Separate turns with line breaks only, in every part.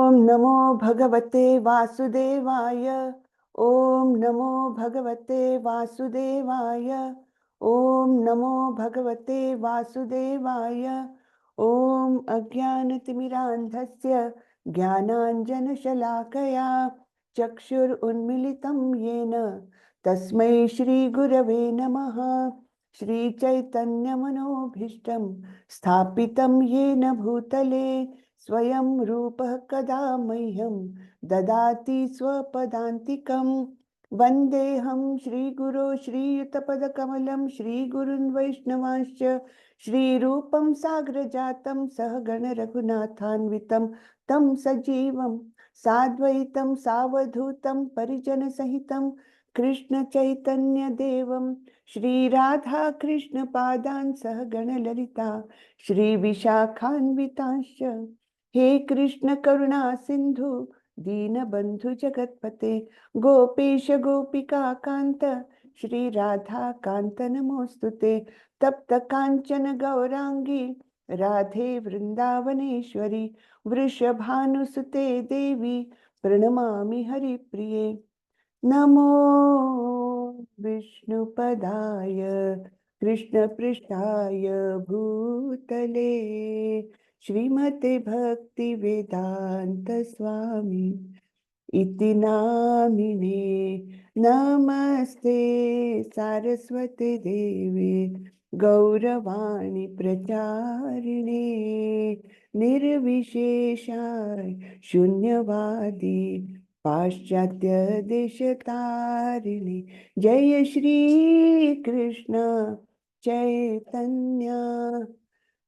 ओम नमो भगवते वासुदेवाय। ओम नमो भगवते वासुदेवाय। ओम नमो भगवते वासुदेवाय। ओम अज्ञानतिमिरान्धस्य ज्ञानाञ्जनशलाकया चक्षुरुन्मीलितं येन तस्मै श्रीगुरवे नमः। श्रीचैतन्यमनोभीष्टं स्थापितं येन भूतले स्वयं रूपः कदा मह्यं ददाति स्वपदान्तिकं। वन्देऽहं श्रीगुरो श्रीयुतपदकमलं श्रीगुरुन् वैष्णवांश्च श्रीरूपं साग्रजातं सहगण रघुनाथान्वितं तं सजीवं साद्वैतं सावधूतं परिजनसहितं कृष्ण चैतन्य देवं श्री राधा कृष्ण पादान् सहगण ललिता श्री विशाखान्वितांश्च। हे कृष्ण करुणा सिंधु दीनबंधु जगतपते गोपेश गोपिका कांत श्री राधा कांत नमोस्तुते। तप्त कांचन गौरांगी राधे वृंदावनेश्वरी वृषभानुसुते देवी प्रणमामि हरिप्रिये। नमो विष्णुपदाय कृष्णपृष्ठाय भूतले श्रीमते भक्ति वेदांत स्वामी इति नामिने। नमस्ते सारस्वती देवी गौरवाणी प्रचारिणे निर्विशेषाय शून्यवादी पाश्चात्य देशतारिणी। जय श्री कृष्ण चैतन्य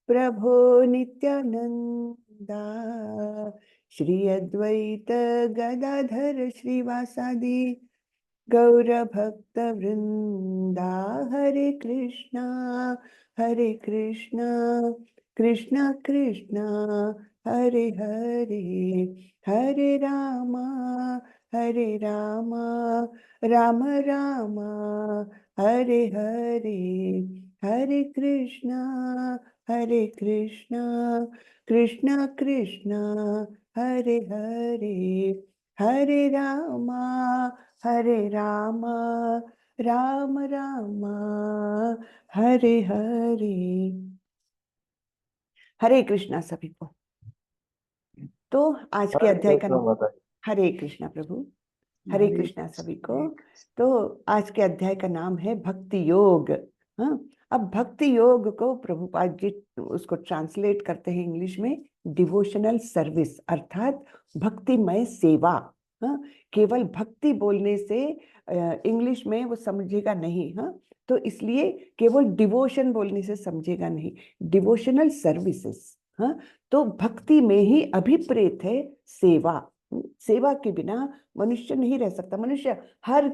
प्रभो नित्यानंदा श्री अद्वैत गदाधर श्रीवासादि गौर भक्त वृंदा। हरे कृष्णा कृष्णा कृष्णा हरे हरे हरे रामा राम राम हरे हरे। हरे कृष्णा कृष्णा कृष्णा हरे हरे हरे रामा राम राम हरे हरे। हरे कृष्णा सभी को। तो आज के अध्याय का हरे कृष्णा प्रभु। हरे कृष्णा सभी को। तो आज के अध्याय का नाम है भक्ति योग। हाँ, अब भक्ति योग को प्रभुपाद जी उसको ट्रांसलेट करते हैं इंग्लिश में डिवोशनल सर्विस, अर्थात भक्तिमय सेवा। हाँ, केवल भक्ति बोलने से इंग्लिश में वो समझेगा नहीं। हाँ, तो इसलिए केवल डिवोशन बोलने से समझेगा नहीं, डिवोशनल सर्विसेस। हाँ, तो भक्ति में ही अभिप्रेत है सेवा। सेवा के बिना मनुष्य नहीं रह सकता। मनुष्य हर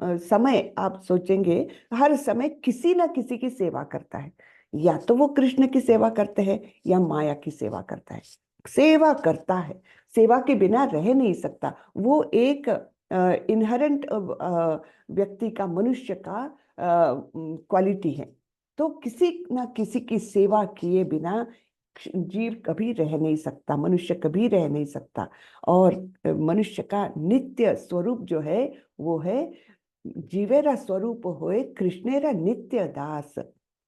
समय, आप सोचेंगे, हर समय किसी ना किसी की सेवा करता है। या तो वो कृष्ण की सेवा करते हैं या माया की सेवा करता है। सेवा करता है, सेवा के बिना रह नहीं सकता। वो एक इनहेरेंट व्यक्ति का, मनुष्य का क्वालिटी है। तो किसी ना किसी की सेवा किए बिना जीव कभी रह नहीं सकता, मनुष्य कभी रह नहीं सकता। और मनुष्य का नित्य स्वरूप जो है वो है जीवेरा स्वरूप होए कृष्णेरा नित्य दास।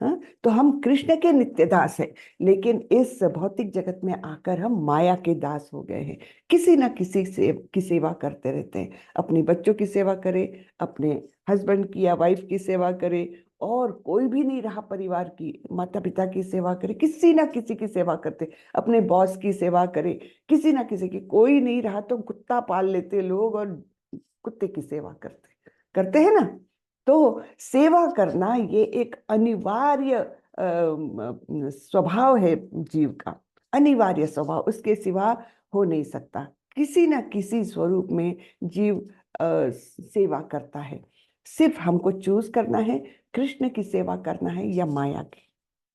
हाँ? तो हम कृष्ण के नित्य दास हैं, लेकिन इस भौतिक जगत में आकर हम माया के दास हो गए हैं। किसी ना किसी से की सेवा करते रहते हैं। अपने बच्चों की सेवा करें, अपने हस्बैंड की या वाइफ की सेवा करें, और कोई भी नहीं रहा परिवार की, माता पिता की सेवा करे, किसी ना किसी की सेवा करते, अपने बॉस की सेवा करे, किसी ना किसी की। कोई नहीं रहा तो कुत्ता पाल लेते लोग और कुत्ते की सेवा करते हैं ना। तो सेवा करना ये एक अनिवार्य स्वभाव है जीव का, अनिवार्य स्वभाव, उसके सिवा हो नहीं सकता। किसी ना किसी स्वरूप में जीव सेवा करता है। सिर्फ हमको चूज करना है, कृष्ण की सेवा करना है या माया की,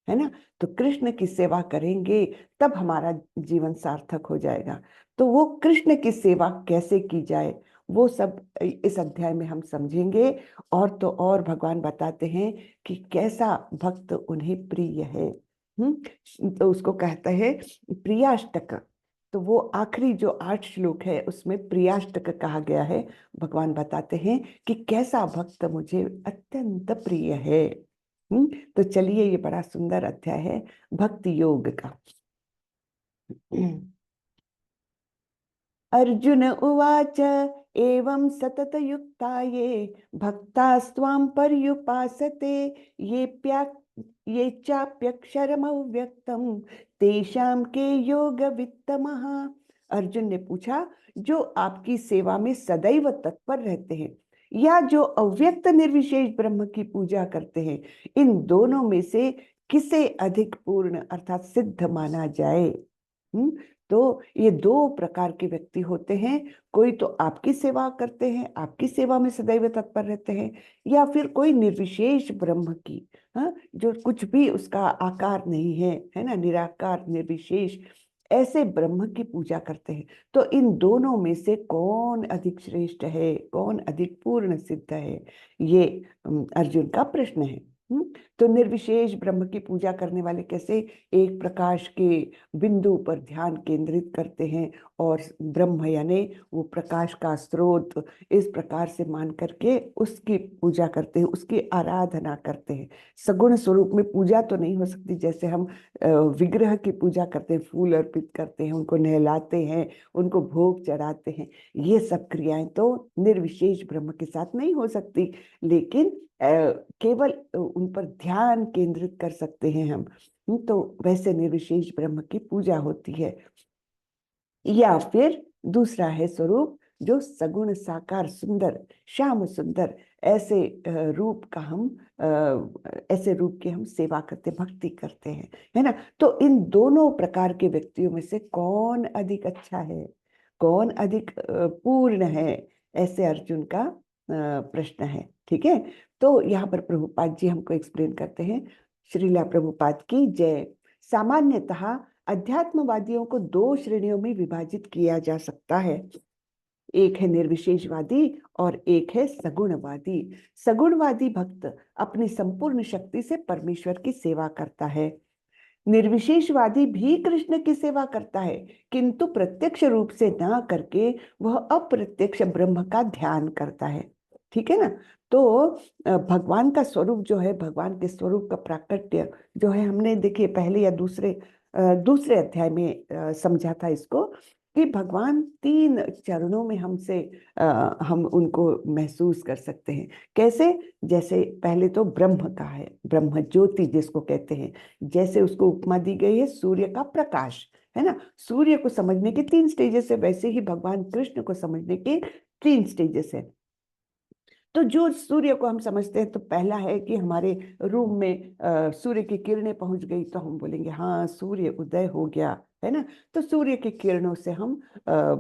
है ना। तो कृष्ण की सेवा करेंगे तब हमारा जीवन सार्थक हो जाएगा। तो वो कृष्ण की सेवा कैसे की जाए वो सब इस अध्याय में हम समझेंगे। और तो और भगवान बताते हैं कि कैसा भक्त उन्हें प्रिय है। तो उसको कहते हैं प्रियाष्टक। तो वो आखिरी जो 8 श्लोक है उसमें प्रियाष्टक कहा गया है। भगवान बताते हैं कि कैसा भक्त मुझे अत्यंत प्रिय है। तो चलिए, ये बड़ा सुंदर अध्याय है भक्ति योग का। अर्जुन उवाच एवं सततयुक्ता ये भक्तास्त्वां पर्युपासते ये चाप्यक्षरमव्यक्तम् तेषां के योग वित्तमः। अर्जुन ने पूछा, जो आपकी सेवा में सदैव तत्पर रहते हैं या जो अव्यक्त निर्विशेष ब्रह्म की पूजा करते हैं, इन दोनों में से किसे अधिक पूर्ण अर्थात सिद्ध माना जाए? तो ये 2 प्रकार के व्यक्ति होते हैं। कोई तो आपकी सेवा करते हैं, आपकी सेवा में सदैव तत्पर रहते हैं, या फिर कोई निर्विशेष ब्रह्म की, हाँ, जो कुछ भी उसका आकार नहीं है, है ना, निराकार निर्विशेष, ऐसे ब्रह्म की पूजा करते हैं। तो इन दोनों में से कौन अधिक श्रेष्ठ है, कौन अधिक पूर्ण सिद्ध है, ये अर्जुन का प्रश्न है। तो निर्विशेष ब्रह्म की पूजा करने वाले कैसे एक प्रकाश के बिंदु पर ध्यान केंद्रित करते हैं और ब्रह्म यानी वो प्रकाश का स्रोत, इस प्रकार से मान करके उसकी पूजा करते हैं, उसकी आराधना करते हैं। सगुण स्वरूप में पूजा तो नहीं हो सकती, जैसे हम विग्रह की पूजा करते हैं, फूल अर्पित करते हैं, उनको नहलाते हैं, उनको भोग चढ़ाते हैं, ये सब क्रियाएं तो निर्विशेष ब्रह्म के साथ नहीं हो सकती। लेकिन केवल उन पर ध्यान केंद्रित कर सकते हैं हम। तो वैसे निर्विशेष ब्रह्म की पूजा होती है। या फिर दूसरा है स्वरूप जो सगुण साकार सुंदर श्याम सुंदर, ऐसे रूप का हम ऐसे रूप की हम सेवा करते, भक्ति करते हैं, है ना। तो इन दोनों प्रकार के व्यक्तियों में से कौन अधिक अच्छा है, कौन अधिक पूर्ण है, ऐसे अर्जुन का प्रश्न है। ठीक है, तो यहाँ पर प्रभुपाद जी हमको एक्सप्लेन करते हैं। श्रीला प्रभुपाद की जय। सामान्यतः अध्यात्मवादियों को 2 श्रेणियों में विभाजित किया जा सकता है। एक है निर्विशेषवादी और एक है सगुणवादी। सगुणवादी भक्त अपनी संपूर्ण शक्ति से परमेश्वर की सेवा करता है। निर्विशेषवादी भी कृष्ण की सेवा करता है, किंतु प्रत्यक्ष रूप से ना करके वह अप्रत्यक्ष ब्रह्म का ध्यान करता है। ठीक है ना। तो भगवान का स्वरूप जो है, भगवान के स्वरूप का प्राकट्य जो है, हमने देखिए पहले या दूसरे अध्याय में समझा था इसको, कि भगवान 3 चरणों में हम उनको महसूस कर सकते हैं। कैसे? जैसे पहले तो ब्रह्म का है, ब्रह्म ज्योति जिसको कहते हैं, जैसे उसको उपमा दी गई है सूर्य का प्रकाश, है ना। सूर्य को समझने के 3 स्टेजेस है, वैसे ही भगवान कृष्ण को समझने के 3 स्टेजेस है। तो जो सूर्य को हम समझते हैं, तो पहला है कि हमारे रूम में सूर्य की किरणें पहुंच गई तो हम बोलेंगे हाँ सूर्य उदय हो गया, है ना। तो सूर्य की किरणों से हम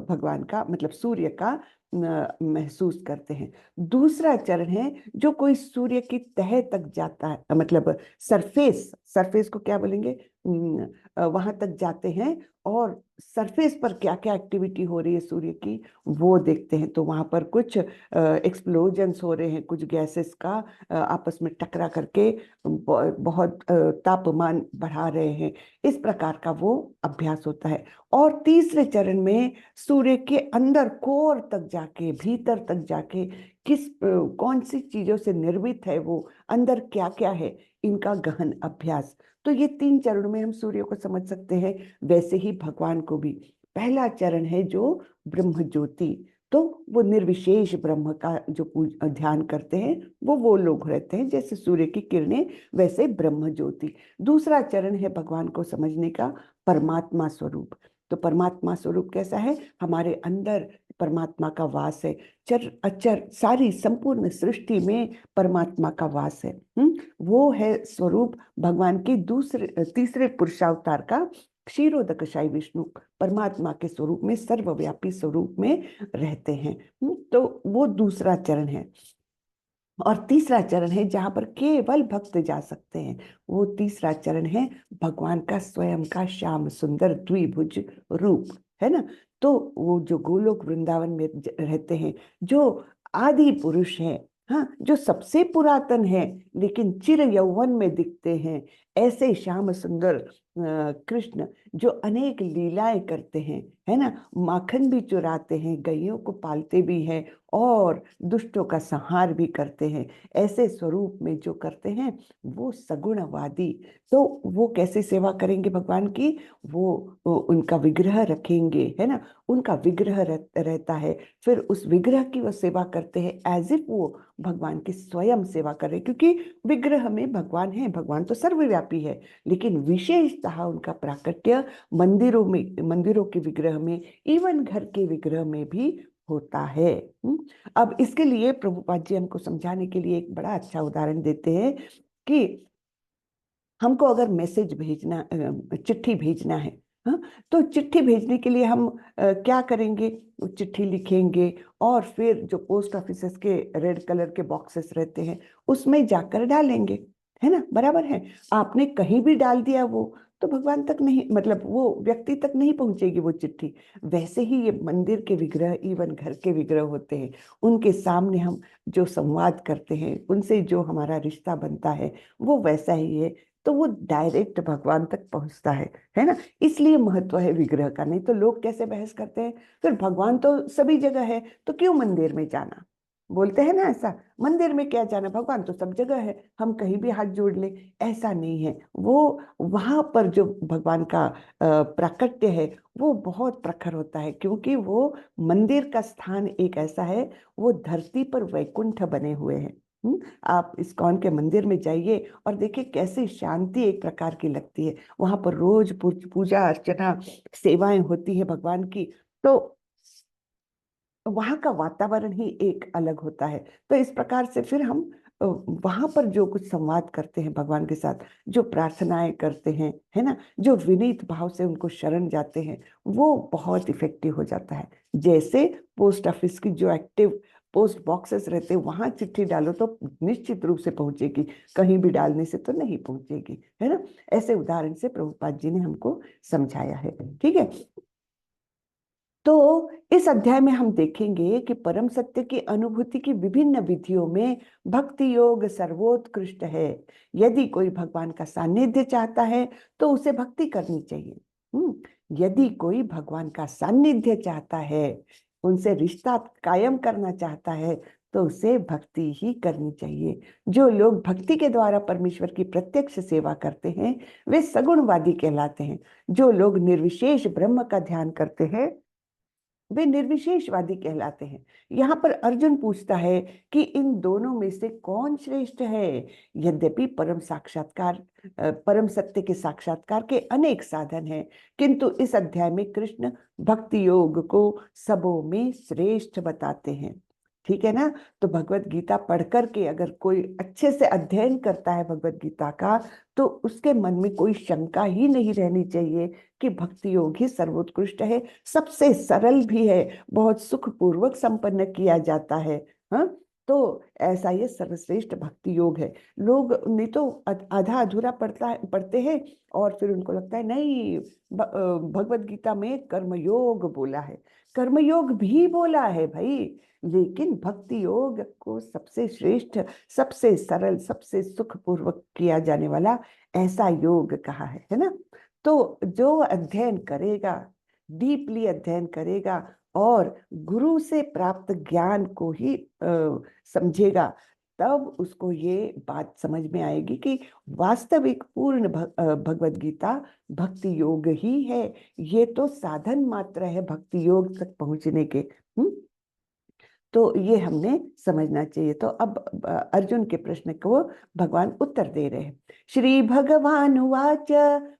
भगवान का मतलब सूर्य का महसूस करते हैं। दूसरा चरण है जो कोई सूर्य की तह तक जाता है, मतलब सरफेस को क्या बोलेंगे, वहां तक जाते हैं और सरफेस पर क्या क्या एक्टिविटी हो रही है सूर्य की वो देखते हैं। तो वहां पर कुछ एक्सप्लोजन्स हो रहे हैं, कुछ गैसेस का आपस में टकरा करके बहुत तापमान बढ़ा रहे हैं, इस प्रकार का वो अभ्यास होता है। और तीसरे चरण में सूर्य के अंदर कोर तक जाके, भीतर तक जाके, कौन सी चीजों से निर्मित है वो, अंदर क्या क्या है, इनका गहन अभ्यास। तो ये 3 चरणों में हम सूर्य को समझ सकते हैं। वैसे ही भगवान को भी पहला चरण है जो ब्रह्म ज्योति, तो वो निर्विशेष ब्रह्म का जो ध्यान करते हैं वो लोग रहते हैं, जैसे सूर्य की किरणें वैसे ब्रह्म ज्योति। दूसरा चरण है भगवान को समझने का परमात्मा स्वरूप। तो परमात्मा स्वरूप कैसा है? हमारे अंदर परमात्मा का वास है, चर अचर सारी संपूर्ण सृष्टि में परमात्मा का वास है। वो है स्वरूप भगवान की तीसरे पुरुषावतार का, क्षीरोदकशाई विष्णु परमात्मा के स्वरूप में, सर्वव्यापी स्वरूप में रहते हैं। तो वो दूसरा चरण है। और तीसरा चरण है जहां पर केवल भक्त जा सकते हैं, वो तीसरा चरण है भगवान का स्वयं का श्याम सुंदर द्विभुज रूप, है ना। तो वो जो गोलोक वृंदावन में रहते हैं, जो आदि पुरुष हैं, हाँ, जो सबसे पुरातन है लेकिन चिर यौवन में दिखते हैं, ऐसे श्याम सुंदर कृष्ण जो अनेक लीलाएं करते हैं, है ना, माखन भी चुराते हैं, गैयों को पालते भी हैं और दुष्टों का संहार भी करते हैं, ऐसे स्वरूप में जो करते हैं वो सगुणवादी। तो वो कैसे सेवा करेंगे भगवान की? वो उनका विग्रह रखेंगे, है ना, उनका विग्रह रहता है, फिर उस विग्रह की वो सेवा करते हैं एज इफ वो भगवान की स्वयं सेवा कर रहे, क्योंकि विग्रह में भगवान है, भगवान तो सर्वव्यापी है, लेकिन विशेषतः उनका प्राकट्य मंदिरों के विग्रह में, इवन घर के विग्रह में भी होता है। अब इसके लिए प्रभुपाद जी हमको समझाने के लिए एक बड़ा अच्छा उदाहरण देते हैं कि हमको अगर मैसेज भेजना, चिट्ठी भेजना है, हाँ, तो चिट्ठी भेजने के लिए हम क्या करेंगे? चिट्ठी लिखेंगे और फिर जो पोस्ट ऑफिसेस के रेड कलर के बॉक्सेस रहते हैं उसमें जाकर डालेंगे, है ना, बराबर है। आपने कहीं भी डाल दिया वो तो भगवान तक नहीं, मतलब वो व्यक्ति तक नहीं पहुंचेगी वो चिट्ठी। वैसे ही ये मंदिर के विग्रह, इवन घर के विग्रह होते हैं, उनके सामने हम जो संवाद करते हैं, उनसे जो हमारा रिश्ता बनता है वो वैसा ही है, तो वो डायरेक्ट भगवान तक पहुंचता है ना। इसलिए महत्व है विग्रह का। नहीं तो लोग कैसे बहस करते हैं, फिर भगवान तो सभी जगह है तो क्यों मंदिर में जाना, बोलते हैं ना ऐसा, मंदिर में क्या जाना, भगवान तो सब जगह है, हम कहीं भी हाथ जोड़ ले। ऐसा नहीं है, वो वहां पर जो भगवान का प्राकट्य है वो बहुत प्रखर होता है, क्योंकि वो मंदिर का स्थान एक ऐसा है, वो धरती पर वैकुंठ बने हुए हैं। आप इस्कॉन के मंदिर में जाइए और देखिए कैसी शांति एक प्रकार की लगती है, वहां पर रोज पूजा अर्चना सेवाएं होती है भगवान की, तो वहां का वातावरण ही एक अलग होता है। तो इस प्रकार से फिर हम वहां पर जो कुछ संवाद करते हैं भगवान के साथ, जो प्रार्थनाएं करते हैं, है ना, जो विनीत भाव से उनको शरण जाते हैं, वो बहुत इफेक्टिव हो जाता है। जैसे पोस्ट ऑफिस की जो एक्टिव पोस्ट बॉक्सेस रहते हैं, वहां चिट्ठी डालो तो निश्चित रूप से पहुंचेगी, कहीं भी डालने से तो नहीं पहुंचेगी, है ना। ऐसे उदाहरण से प्रभुपाद जी ने हमको समझाया है, ठीक है। तो इस अध्याय में हम देखेंगे कि परम सत्य की अनुभूति की विभिन्न विधियों में भक्ति योग सर्वोत्कृष्ट है। यदि कोई भगवान का सानिध्य चाहता है तो उसे भक्ति करनी चाहिए। यदि कोई भगवान का सानिध्य चाहता है, उनसे रिश्ता कायम करना चाहता है, तो उसे भक्ति ही करनी चाहिए। जो लोग भक्ति के द्वारा परमेश्वर की प्रत्यक्ष सेवा करते हैं वे सगुणवादी कहलाते हैं। जो लोग निर्विशेष ब्रह्म का ध्यान करते हैं वे निर्विशेषवादी कहलाते हैं। यहाँ पर अर्जुन पूछता है कि इन दोनों में से कौन श्रेष्ठ है। यद्यपि परम सत्य के साक्षात्कार के अनेक साधन हैं, किंतु इस अध्याय में कृष्ण भक्ति योग को सबों में श्रेष्ठ बताते हैं। ठीक है ना। तो भगवत गीता पढ़ करके अगर कोई अच्छे से अध्ययन करता है भगवत गीता का, तो उसके मन में कोई शंका ही नहीं रहनी चाहिए कि भक्ति योग ही सर्वोत्कृष्ट है, सबसे सरल भी है, बहुत सुखपूर्वक संपन्न किया जाता है। हाँ, तो ऐसा ये सर्वश्रेष्ठ भक्ति योग है। लोग नहीं तो आधा अधूरा पढ़ते हैं और फिर उनको लगता है नहीं, भगवत गीता में कर्मयोग बोला है, कर्मयोग भी बोला है भाई, लेकिन भक्ति योग को सबसे श्रेष्ठ, सबसे सरल, सबसे सुखपूर्वक किया जाने वाला ऐसा योग कहा है ना। तो जो अध्ययन करेगा, डीपली अध्ययन करेगा और गुरु से प्राप्त ज्ञान को ही समझेगा, तब उसको ये बात समझ में आएगी कि वास्तविक पूर्ण भगवत गीता भक्ति योग ही है। ये तो साधन मात्र है भक्ति योग तक पहुंचने के। तो ये हमने समझना चाहिए। तो अब अर्जुन के प्रश्न को भगवान उत्तर दे रहे हैं। श्री भगवान उवाच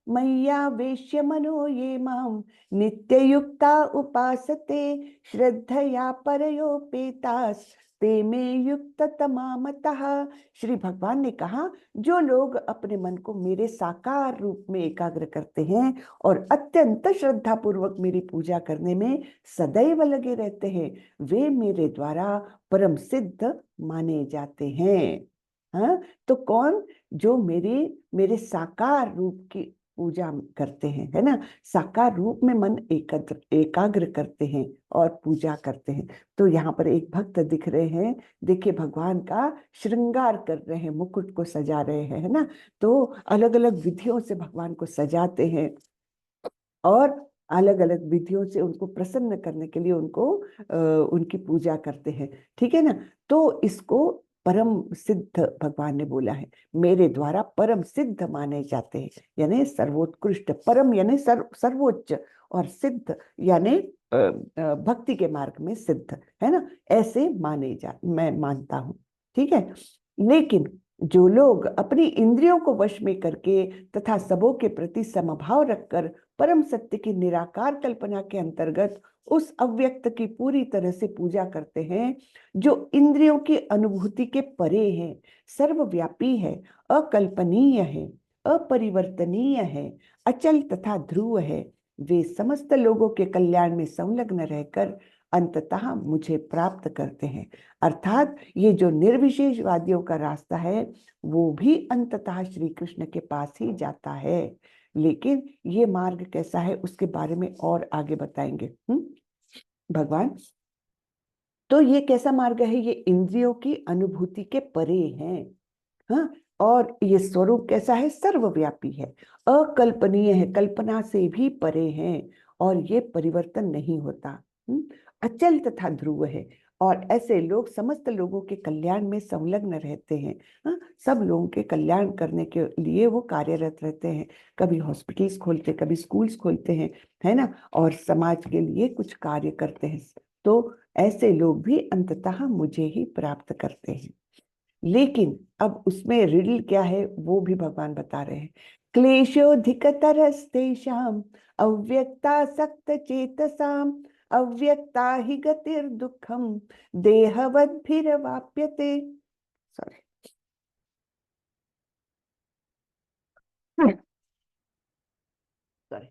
मय्या वेश्य मनो ये माम नित्य युक्ता उपासते श्रद्धया परयोपेतास ते में युक्त तमामतः। श्री भगवान ने कहा, जो लोग अपने मन को मेरे साकार रूप में एकाग्र करते हैं और अत्यंत श्रद्धा पूर्वक मेरी पूजा करने में सदैव लगे रहते हैं, वे मेरे द्वारा परम सिद्ध माने जाते हैं। हाँ, तो कौन? जो मेरे साकार रूप की पूजा करते हैं, है ना। साकार रूप में मन एकाग्र करते हैं और पूजा करते हैं। तो यहाँ पर एक भक्त दिख रहे हैं, देखिए भगवान का श्रृंगार कर रहे हैं, मुकुट को सजा रहे हैं, है ना। तो अलग अलग विधियों से भगवान को सजाते हैं और अलग अलग विधियों से उनको प्रसन्न करने के लिए उनकी पूजा करते हैं, ठीक है ना। तो इसको परम सिद्ध भगवान ने बोला है, मेरे द्वारा परम सिद्ध माने जाते हैं, यानी सर्वोत्कृष्ट। परम यानी सर्वोच्च, और सिद्ध यानी भक्ति के मार्ग में सिद्ध, है ना। ऐसे मैं मानता हूँ, ठीक है। लेकिन जो लोग अपनी इंद्रियों को वश में करके तथा सबों के प्रति समभाव रखकर परम सत्य की निराकार कल्पना के अंतर्गत उस अव्यक्त की पूरी तरह से पूजा करते हैं, जो इंद्रियों की अनुभूति के परे है, सर्वव्यापी है, अकल्पनीय है, अपरिवर्तनीय है, अचल तथा ध्रुव है, वे समस्त लोगों के कल्याण में संलग्न रहकर अंततः मुझे प्राप्त करते हैं। अर्थात ये जो निर्विशेषवादियों का रास्ता है वो भी अंततः श्री कृष्ण के पास ही जाता है। लेकिन ये मार्ग कैसा है उसके बारे में और आगे बताएंगे भगवान। तो ये कैसा मार्ग है? ये इंद्रियों की अनुभूति के परे है, हाँ। और ये स्वरूप कैसा है? सर्वव्यापी है, अकल्पनीय है, कल्पना से भी परे है, और ये परिवर्तन नहीं होता, अचल तथा ध्रुव है। और ऐसे लोग समस्त लोगों के कल्याण में संलग्न रहते हैं, हाँ। सब लोगों के कल्याण करने के लिए वो कार्यरत रहते हैं, कभी हॉस्पिटल्स खोलते, कभी स्कूल्स खोलते हैं, है ना, और समाज के लिए कुछ कार्य करते हैं। तो ऐसे लोग भी अंततः मुझे ही प्राप्त करते हैं। लेकिन अब उसमें रिडल क्या है वो भी भगवान बता रहे हैं। क्लेशोधिकतरस्तेषाम् अव्यक्तासक्त चेतसाम् अव्यक्ता हि गतिर्दुःखम् देहवद्भिरवाप्यते। Sorry, sorry.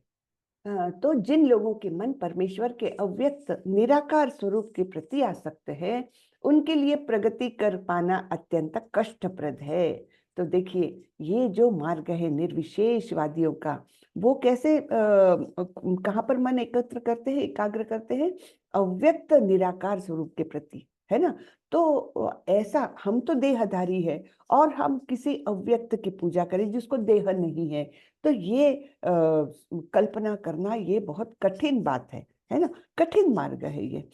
तो जिन लोगों के मन परमेश्वर के अव्यक्त निराकार स्वरूप के प्रति आसक्त है, उनके लिए प्रगति कर पाना अत्यंत कष्टप्रद है। तो देखिए ये जो मार्ग है निर्विशेषवादियों का, वो कैसे कहाँ पर मन एकत्र करते हैं, एकाग्र करते हैं? अव्यक्त निराकार स्वरूप के प्रति, है ना। तो ऐसा हम तो देहधारी है और हम किसी अव्यक्त की पूजा करें जिसको देह नहीं है, तो ये कल्पना करना ये बहुत कठिन बात है ना। कठिन मार्ग है ये,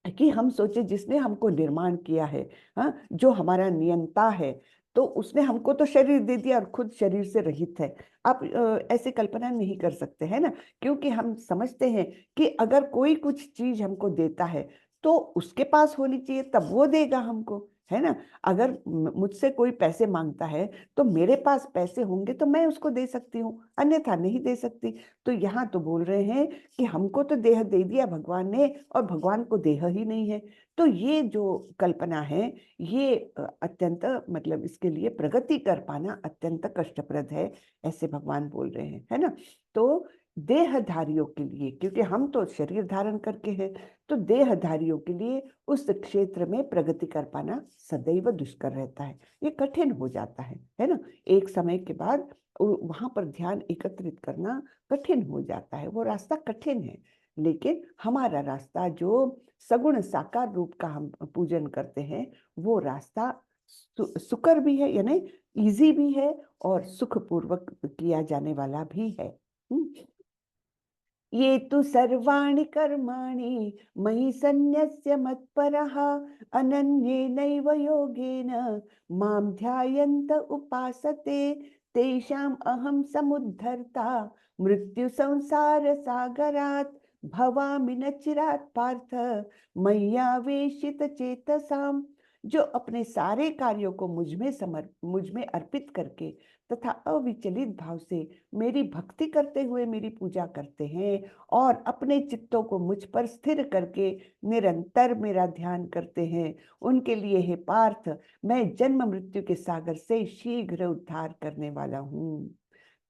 कि हम सोचे जिसने हमको निर्माण किया है, हाँ, जो हमारा नियंता है, तो उसने हमको तो शरीर दे दिया और खुद शरीर से रहित है। आप ऐसे कल्पना नहीं कर सकते, है ना। क्योंकि हम समझते हैं कि अगर कोई कुछ चीज हमको देता है तो उसके पास होनी चाहिए, तब वो देगा हमको, है ना। अगर मुझसे कोई पैसे मांगता है तो मेरे पास पैसे होंगे तो मैं उसको दे सकती हूँ, अन्यथा नहीं दे सकती। तो यहाँ तो बोल रहे हैं कि हमको तो देह दे दिया भगवान ने और भगवान को देह ही नहीं है। तो ये जो कल्पना है ये अत्यंत, मतलब इसके लिए प्रगति कर पाना अत्यंत कष्टप्रद है, ऐसे भगवान बोल रहे हैं, है ना। तो देहधारियों के लिए, क्योंकि हम तो शरीर धारण करके हैं, तो देहधारियों के लिए उस क्षेत्र में प्रगति कर पाना सदैव दुष्कर रहता है, ये कठिन हो जाता है ना। एक समय के बाद वहां पर ध्यान एकत्रित करना कठिन हो जाता है, वो रास्ता कठिन है। लेकिन हमारा रास्ता जो सगुण साकार रूप का हम पूजन करते हैं, वो रास्ता सुकर भी है, यानी इजी भी है, और सुखपूर्वक किया जाने वाला भी है। ये तु सर्वाणि कर्माणि मयि सन्न्यस्य मत्परः अनन्येनैव योगेन मां ध्यायन्त उपासते तेषाम् अहं समुद्धर्ता मृत्यु संसार सागरात् भवामि न चिरात् पार्थ मय्यावेशित चेतसाम्। जो अपने सारे कार्यों को मुझ में अर्पित करके तथा अविचलित भाव से मेरी भक्ति करते हुए मेरी पूजा करते हैं और अपने चित्तों को मुझ पर स्थिर करके निरंतर मेरा ध्यान करते हैं, उनके लिए हे पार्थ मैं जन्म मृत्यु के सागर से शीघ्र उद्धार करने वाला हूँ।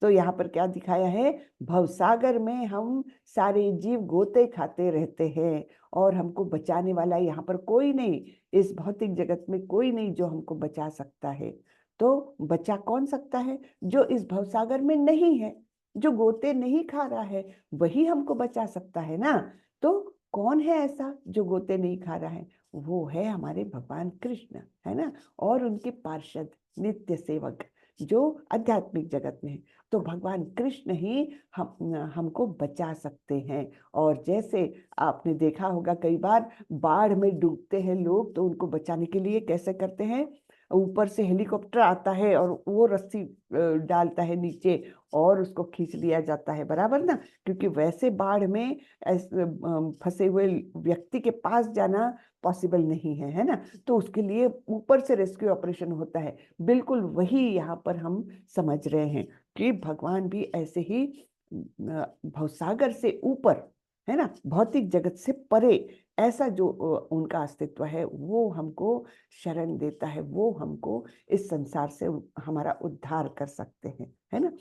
तो यहाँ पर क्या दिखाया है? भवसागर में हम सारे जीव गोते खाते रहते हैं और हमको बचाने वाला यहाँ पर कोई नहीं, इस भौतिक जगत में कोई नहीं जो हमको बचा सकता है। तो बचा कौन सकता है? जो इस भवसागर में नहीं है, जो गोते नहीं खा रहा है, वही हमको बचा सकता है ना। तो कौन है ऐसा जो गोते नहीं खा रहा है? वो है हमारे भगवान कृष्ण, है ना, और उनके पार्षद नित्य सेवक जो आध्यात्मिक जगत में है। तो भगवान कृष्ण ही हमको बचा सकते हैं। और जैसे आपने देखा होगा कई बार बाढ़ में डूबते हैं लोग, तो उनको बचाने के लिए कैसे करते हैं? ऊपर से हेलीकॉप्टर आता है और वो रस्सी डालता है नीचे और उसको खींच लिया जाता है, बराबर ना। क्योंकि वैसे बाढ़ में फंसे हुए व्यक्ति के पास जाना पॉसिबल नहीं है, है ना। तो उसके लिए ऊपर से रेस्क्यू ऑपरेशन होता है। बिल्कुल वही यहाँ पर हम समझ रहे हैं कि भगवान भी ऐसे ही भवसागर से ऊपर, है ना, भौतिक जगत से परे ऐसा जो उनका अस्तित्व है वो हमको शरण देता है, वो हमको इस संसार से हमारा उद्धार कर सकते हैं, है ना।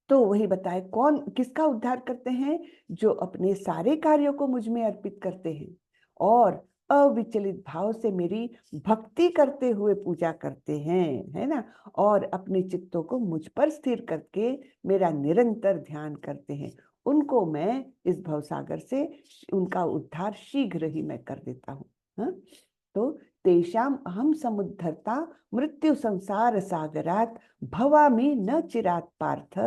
तो वही बताए कौन किसका उद्धार करते हैं? जो अपने सारे कार्यों को मुझ में अर्पित करते हैं और अविचलित भाव से मेरी भक्ति करते हुए पूजा करते हैं, है ना, और अपने चित्तों को मुझ पर स्थिर करके मेरा निरंतर ध्यान करते हैं। उनको मैं इस भवसागर से उनका उद्धार शीघ्र ही मैं कर देता हूँ। हाँ? तो तेषाम अहम समुद्धरता मृत्यु संसार सागरात भवामि न चिरात पार्थ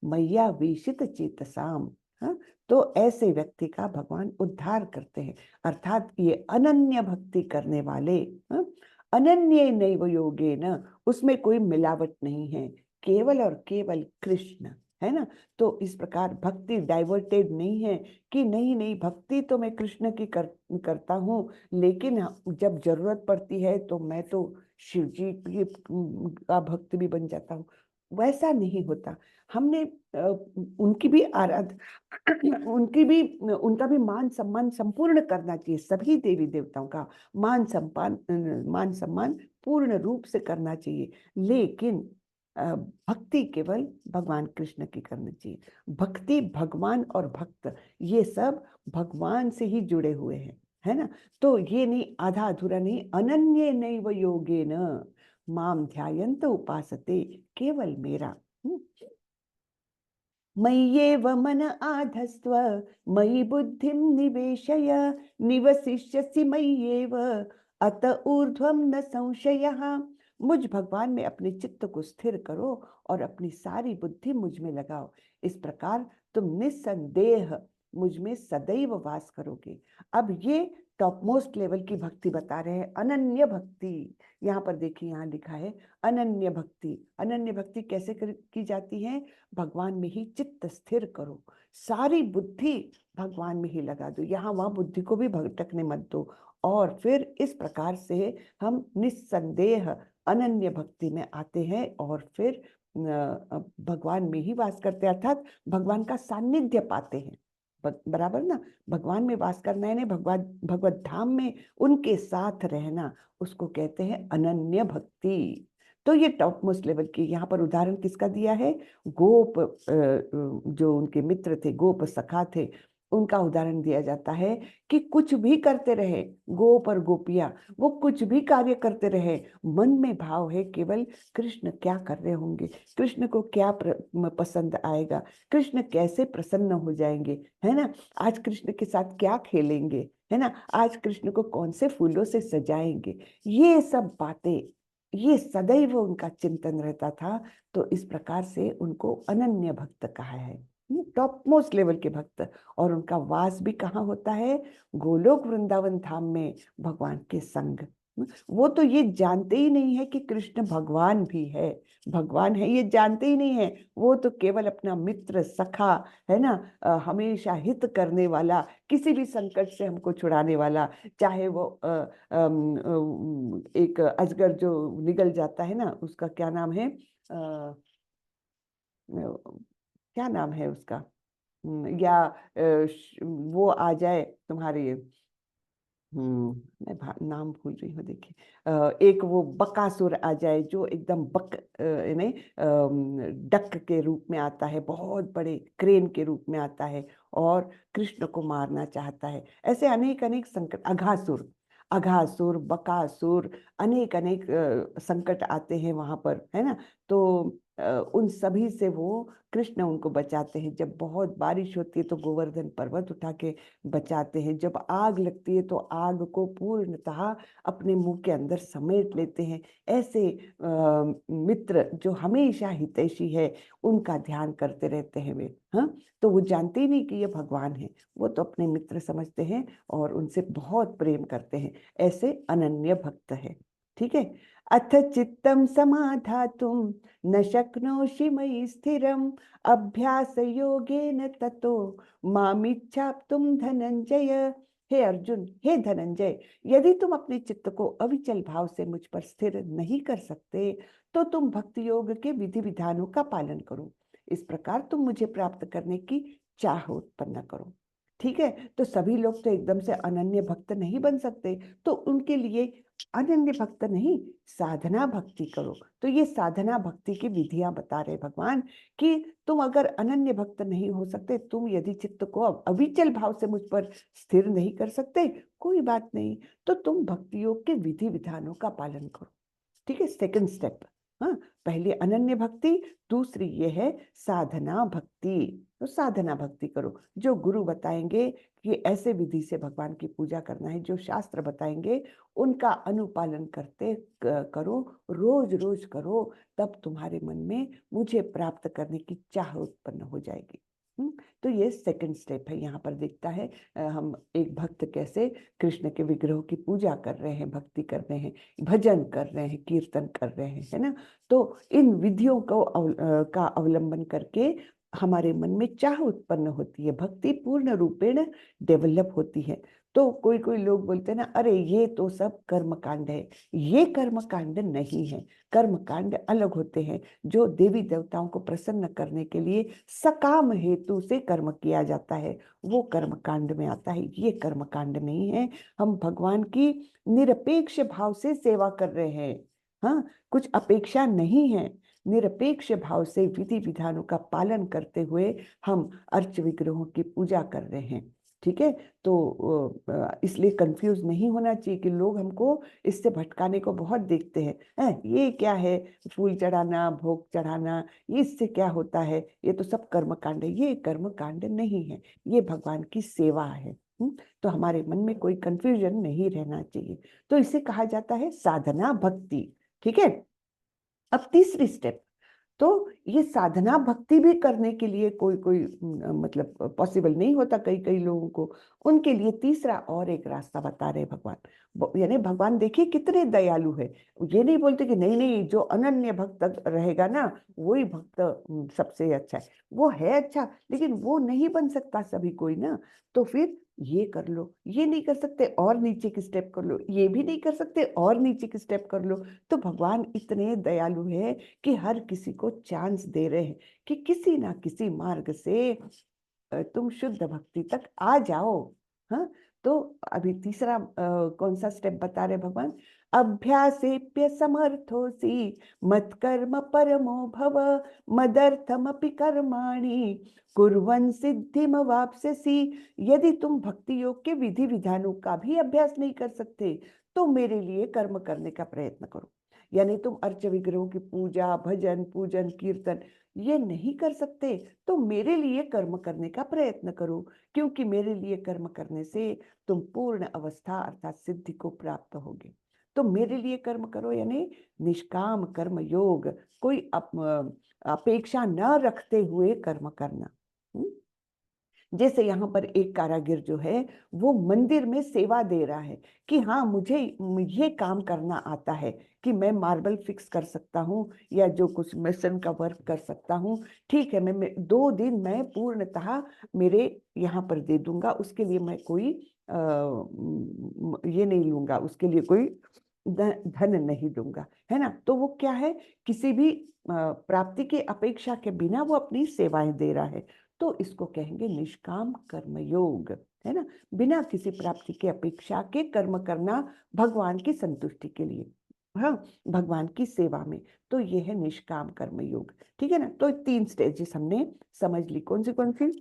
मैया वेशित चेतसाम। हाँ? तो ऐसे व्यक्ति का भगवान उद्धार करते हैं, अर्थात ये अनन्य भक्ति करने वाले। हाँ? अनन्य नैव योगेन, उसमें कोई मिलावट नहीं है, केवल और केवल कृष्ण, है ना। तो इस प्रकार भक्ति डाइवर्टेड नहीं है कि नहीं नहीं भक्ति तो मैं कृष्ण की करता हूँ, लेकिन जब जरूरत पड़ती है तो मैं तो शिव जी की का भक्त भी बन जाता हूँ। वैसा नहीं होता। हमने उनकी भी उनकी भी उनका भी मान सम्मान संपूर्ण करना चाहिए। सभी देवी देवताओं का मान सम्मान पूर्ण रूप से करना चाहिए, लेकिन भक्ति केवल भगवान कृष्ण की करनी चाहिए। भक्ति, भगवान और भक्त ये सब भगवान से ही जुड़े हुए हैं, है ना। तो ये नहीं आधा अधूरा नहीं, अनन्य नैव योगेन माम ध्यायन्त उपासते, केवल मेरा। मय्येव मन आधस्त्व मयि बुद्धिं निवेशय निवसिष्यसि मय्येव अत ऊर्ध्वं न संशयः। मुझ भगवान में अपने चित्त को स्थिर करो और अपनी सारी बुद्धि मुझ में लगाओ। इस प्रकार तुम निस्संदेह मुझ में सदैव वास करोगे। अब ये टॉप मोस्ट लेवल की भक्ति बता रहे हैं, अनन्य भक्ति। यहाँ पर देखिए, यहाँ लिखा है अनन्य भक्ति। अनन्य भक्ति कैसे की जाती है? भगवान में ही चित्त स्थिर करो, सारी बुद्धि भगवान में ही लगा दो, यहाँ वहां बुद्धि को भी भटकने मत दो। और फिर इस प्रकार से हम निस्संदेह अनन्य भक्ति में आते हैं और फिर भगवान में ही वास करते हैं, अर्थात भगवान का सानिध्य पाते हैं। बराबर ना। भगवान में वास करना है, भगवत धाम में उनके साथ रहना, उसको कहते हैं अनन्य भक्ति। तो ये टॉप मोस्ट लेवल की। यहाँ पर उदाहरण किसका दिया है? गोप, जो उनके मित्र थे, गोप सखा थे, उनका उदाहरण दिया जाता है कि कुछ भी करते रहे गोप और गोपियां, वो कुछ भी कार्य करते रहे, मन में भाव है केवल कृष्ण क्या कर रहे होंगे, कृष्ण को क्या पसंद आएगा, कृष्ण कैसे प्रसन्न हो जाएंगे, है ना, आज कृष्ण के साथ क्या खेलेंगे, है ना, आज कृष्ण को कौन से फूलों से सजाएंगे। ये सब बातें, ये सदैव उनका चिंतन रहता था। तो इस प्रकार से उनको अनन्य भक्त कहा है, टॉप मोस्ट लेवल के भक्त। और उनका वास भी कहाँ होता है? गोलोक वृंदावन धाम में भगवान के संग। वो तो ये जानते ही नहीं है कि कृष्ण भगवान भी है, भगवान है ये जानते ही नहीं है। वो तो केवल अपना मित्र सखा, है ना, हमेशा हित करने वाला, किसी भी संकट से हमको छुड़ाने वाला। चाहे वो एक अजगर जो निगल जाता है ना, उसका क्या नाम है, क्या नाम है उसका, या वो आ जाए तुम्हारे, मैं नाम भूल रही हूँ, देखिए, एक वो बकासुर आ जाए जो एकदम नहीं, डक के रूप में आता है, बहुत बड़े क्रेन के रूप में आता है और कृष्ण को मारना चाहता है। ऐसे अनेक अनेक संकट, अघासुर, अघासुर, बकासुर, अनेक अनेक संकट आते हैं वहां पर, है ना। तो उन सभी से वो कृष्ण उनको बचाते हैं। जब बहुत बारिश होती है तो गोवर्धन पर्वत उठा के बचाते हैं। जब आग लगती है तो आग को पूर्णतः अपने मुंह के अंदर समेट लेते हैं। ऐसे मित्र जो हमेशा हितैषी है, उनका ध्यान करते रहते हैं वे। हाँ, तो वो जानते ही नहीं कि ये भगवान है, वो तो अपने मित्र समझते हैं और उनसे बहुत प्रेम करते हैं। ऐसे अनन्य भक्त है। ठीक है। अथ चित्तम समाधातुम न शक्नोषि मयि स्थिरम अभ्यास योगेन ततो मामिच्छाप्तुम धनंजय। हे अर्जुन, हे धनंजय, यदि तुम अपने चित्त को अविचल भाव से मुझ पर स्थिर नहीं कर सकते तो तुम भक्ति योग के विधि विधानों का पालन करो। इस प्रकार तुम मुझे प्राप्त करने की चाह उत्पन्न करो। ठीक है। तो सभी लोग तो एकदम से अनन्य भक्त नहीं बन सकते, तो उनके लिए अनन्य भक्त नहीं, साधना भक्ति करो। तो ये साधना भक्ति की विधियां बता रहे भगवान कि तुम अगर अनन्य भक्त नहीं हो सकते, तुम यदि चित्त को अविचल भाव से मुझ पर स्थिर नहीं कर सकते, कोई बात नहीं, तो तुम भक्ति योग के विधि विधानों का पालन करो। ठीक है, सेकंड स्टेप। हाँ, पहले अनन्य भक्ति, दूसरी ये है साधना भक्ति। तो साधना भक्ति करो, जो गुरु बताएंगे कि ऐसे विधि से भगवान की पूजा करना है, जो शास्त्र बताएंगे उनका अनुपालन करते करो, रोज रोज करो, तब तुम्हारे मन में मुझे प्राप्त करने की चाह उत्पन्न हो जाएगी। तो ये सेकंड स्टेप है। यहाँ पर दिखता है हम एक भक्त कैसे कृष्ण के विग्रह की पूजा कर रहे हैं, भक्ति कर रहे हैं, भजन कर रहे हैं, कीर्तन कर रहे हैं, है ना। तो इन विधियों को का अवलंबन करके हमारे मन में चाह उत्पन्न होती है, भक्ति पूर्ण रूपेण डेवलप होती है। तो कोई कोई लोग बोलते हैं ना, अरे ये तो सब कर्म कांड है। ये कर्म कांड नहीं है। कर्म कांड अलग होते हैं, जो देवी देवताओं को प्रसन्न करने के लिए सकाम हेतु से कर्म किया जाता है, वो कर्म कांड में आता है। ये कर्म कांड नहीं है। हम भगवान की निरपेक्ष भाव से सेवा कर रहे हैं। हाँ, कुछ अपेक्षा नहीं है, निरपेक्ष भाव से विधि विधानों का पालन करते हुए हम अर्च विग्रहों की पूजा कर रहे हैं। ठीक है। तो इसलिए कंफ्यूज नहीं होना चाहिए कि लोग हमको इससे भटकाने को बहुत देखते हैं। ये क्या है, फूल चढ़ाना, भोग चढ़ाना, ये इससे क्या होता है, ये तो सब कर्म कांड है। ये कर्म कांड नहीं है, ये भगवान की सेवा है। तो हमारे मन में कोई कंफ्यूजन नहीं रहना चाहिए। तो इसे कहा जाता है साधना भक्ति। ठीक है। अब तीसरी स्टेप, तो ये साधना भक्ति भी करने के लिए कोई कोई मतलब पॉसिबल नहीं होता कई कई लोगों को। उनके लिए तीसरा और एक रास्ता बता रहे भगवान। यानी भगवान देखिए कितने दयालु है। ये नहीं बोलते कि नहीं नहीं, जो अनन्य भक्त रहेगा ना वही भक्त सबसे अच्छा है। वो है अच्छा, लेकिन वो नहीं बन सकता सभी कोई ना। तो फिर ये कर लो, ये नहीं कर सकते और नीचे की स्टेप कर लो, ये भी नहीं कर सकते और नीचे की स्टेप कर लो। तो भगवान इतने दयालु है कि हर किसी को चांस दे रहे हैं कि किसी ना किसी मार्ग से तुम शुद्ध भक्ति तक आ जाओ। हाँ, तो अभी तीसरा कौन सा स्टेप बता रहे भगवान? अभ्यासेप्य समर्थोसी मत कर्म परमो भव मदर्थमपि कर्माणि कुर्वन् सिद्धिमवाप्स्यसि। यदि तुम भक्ति योग के विधि विधानों का भी अभ्यास नहीं कर सकते तो मेरे लिए कर्म करने का प्रयत्न करो। यानी तुम अर्च विग्रहों की पूजा, भजन, पूजन, कीर्तन ये नहीं कर सकते तो मेरे लिए कर्म करने का प्रयत्न करो, क्योंकि मेरे लिए कर्म करने से तुम पूर्ण अवस्था अर्थात सिद्धि को प्राप्त होगे। तो मेरे लिए कर्म करो, यानी निष्काम कर्म योग, कोई अपेक्षा न रखते हुए कर्म करना। जैसे यहाँ पर एक कारागिर जो है वो मंदिर में सेवा दे रहा है कि हाँ मुझे ये काम करना आता है कि मैं मार्बल फिक्स कर सकता हूँ या जो कुछ मेसन का वर्क कर सकता हूँ। ठीक है, मैं 2 दिन मैं पूर्णतः मेरे यहाँ पर दे दूंगा, उसके लिए मैं कोई ये नहीं लूंगा, उसके लिए कोई धन नहीं दूंगा, है ना। तो वो क्या है, किसी भी प्राप्ति की अपेक्षा के बिना वो अपनी सेवाएं दे रहा है। तो इसको कहेंगे निष्काम कर्म योग, है ना। बिना किसी प्राप्ति की अपेक्षा के कर्म करना भगवान की संतुष्टि के लिए, हाँ, भगवान की सेवा में। तो ये है निष्काम कर्म योग। ठीक है ना। तो 3 स्टेजेस हमने समझ ली, कौन सी कौन सी?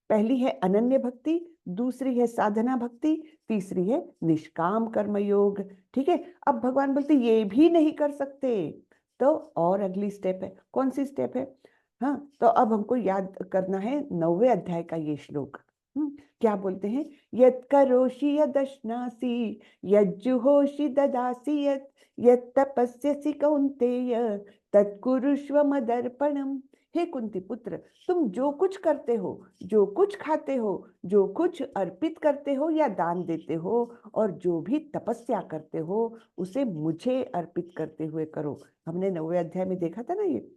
पहली है अनन्य भक्ति, दूसरी है साधना भक्ति, तीसरी है निष्काम कर्म योग। ठीक है, अब भगवान बोलते ये भी नहीं कर सकते, तो और अगली स्टेप है, कौन सी स्टेप है? हाँ, तो अब हमको याद करना है 9वें अध्याय का ये श्लोक। क्या बोलते हैं? यत् करोषि यदश्नासि यज्जुहोषि ददासि यत् तपस्यसि कौन्तेय तत्कुरुष्व मदर्पणम। हे कुंती पुत्र, तुम जो कुछ करते हो, जो कुछ खाते हो, जो कुछ अर्पित करते हो या दान देते हो, और जो भी तपस्या करते हो, उसे मुझे अर्पित करते हुए करो। हमने 9वें अध्याय में देखा था ना, ये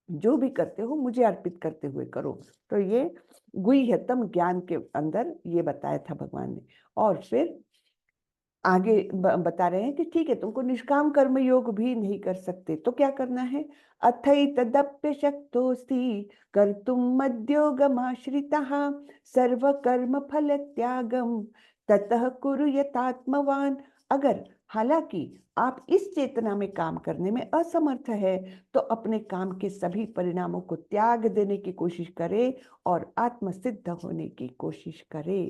जो भी करते हो मुझे अर्पित करते हुए करो। तो ये गुह्यतम ज्ञान के अंदर ये बताया था भगवान ने। और फिर आगे बता रहे हैं कि ठीक है, तुमको निष्काम कर्म योग भी नहीं कर सकते, तो क्या करना है? अथैतदप्य शक्तोस्ति कर्तुम मद्योगमाश्रितः सर्व कर्म फल त्यागम ततः कुरु यतात्मवान। अगर हालांकि आप इस चेतना में काम करने में असमर्थ है, तो अपने काम के सभी परिणामों को त्याग देने की कोशिश करे और आत्मसिद्ध होने की कोशिश करे।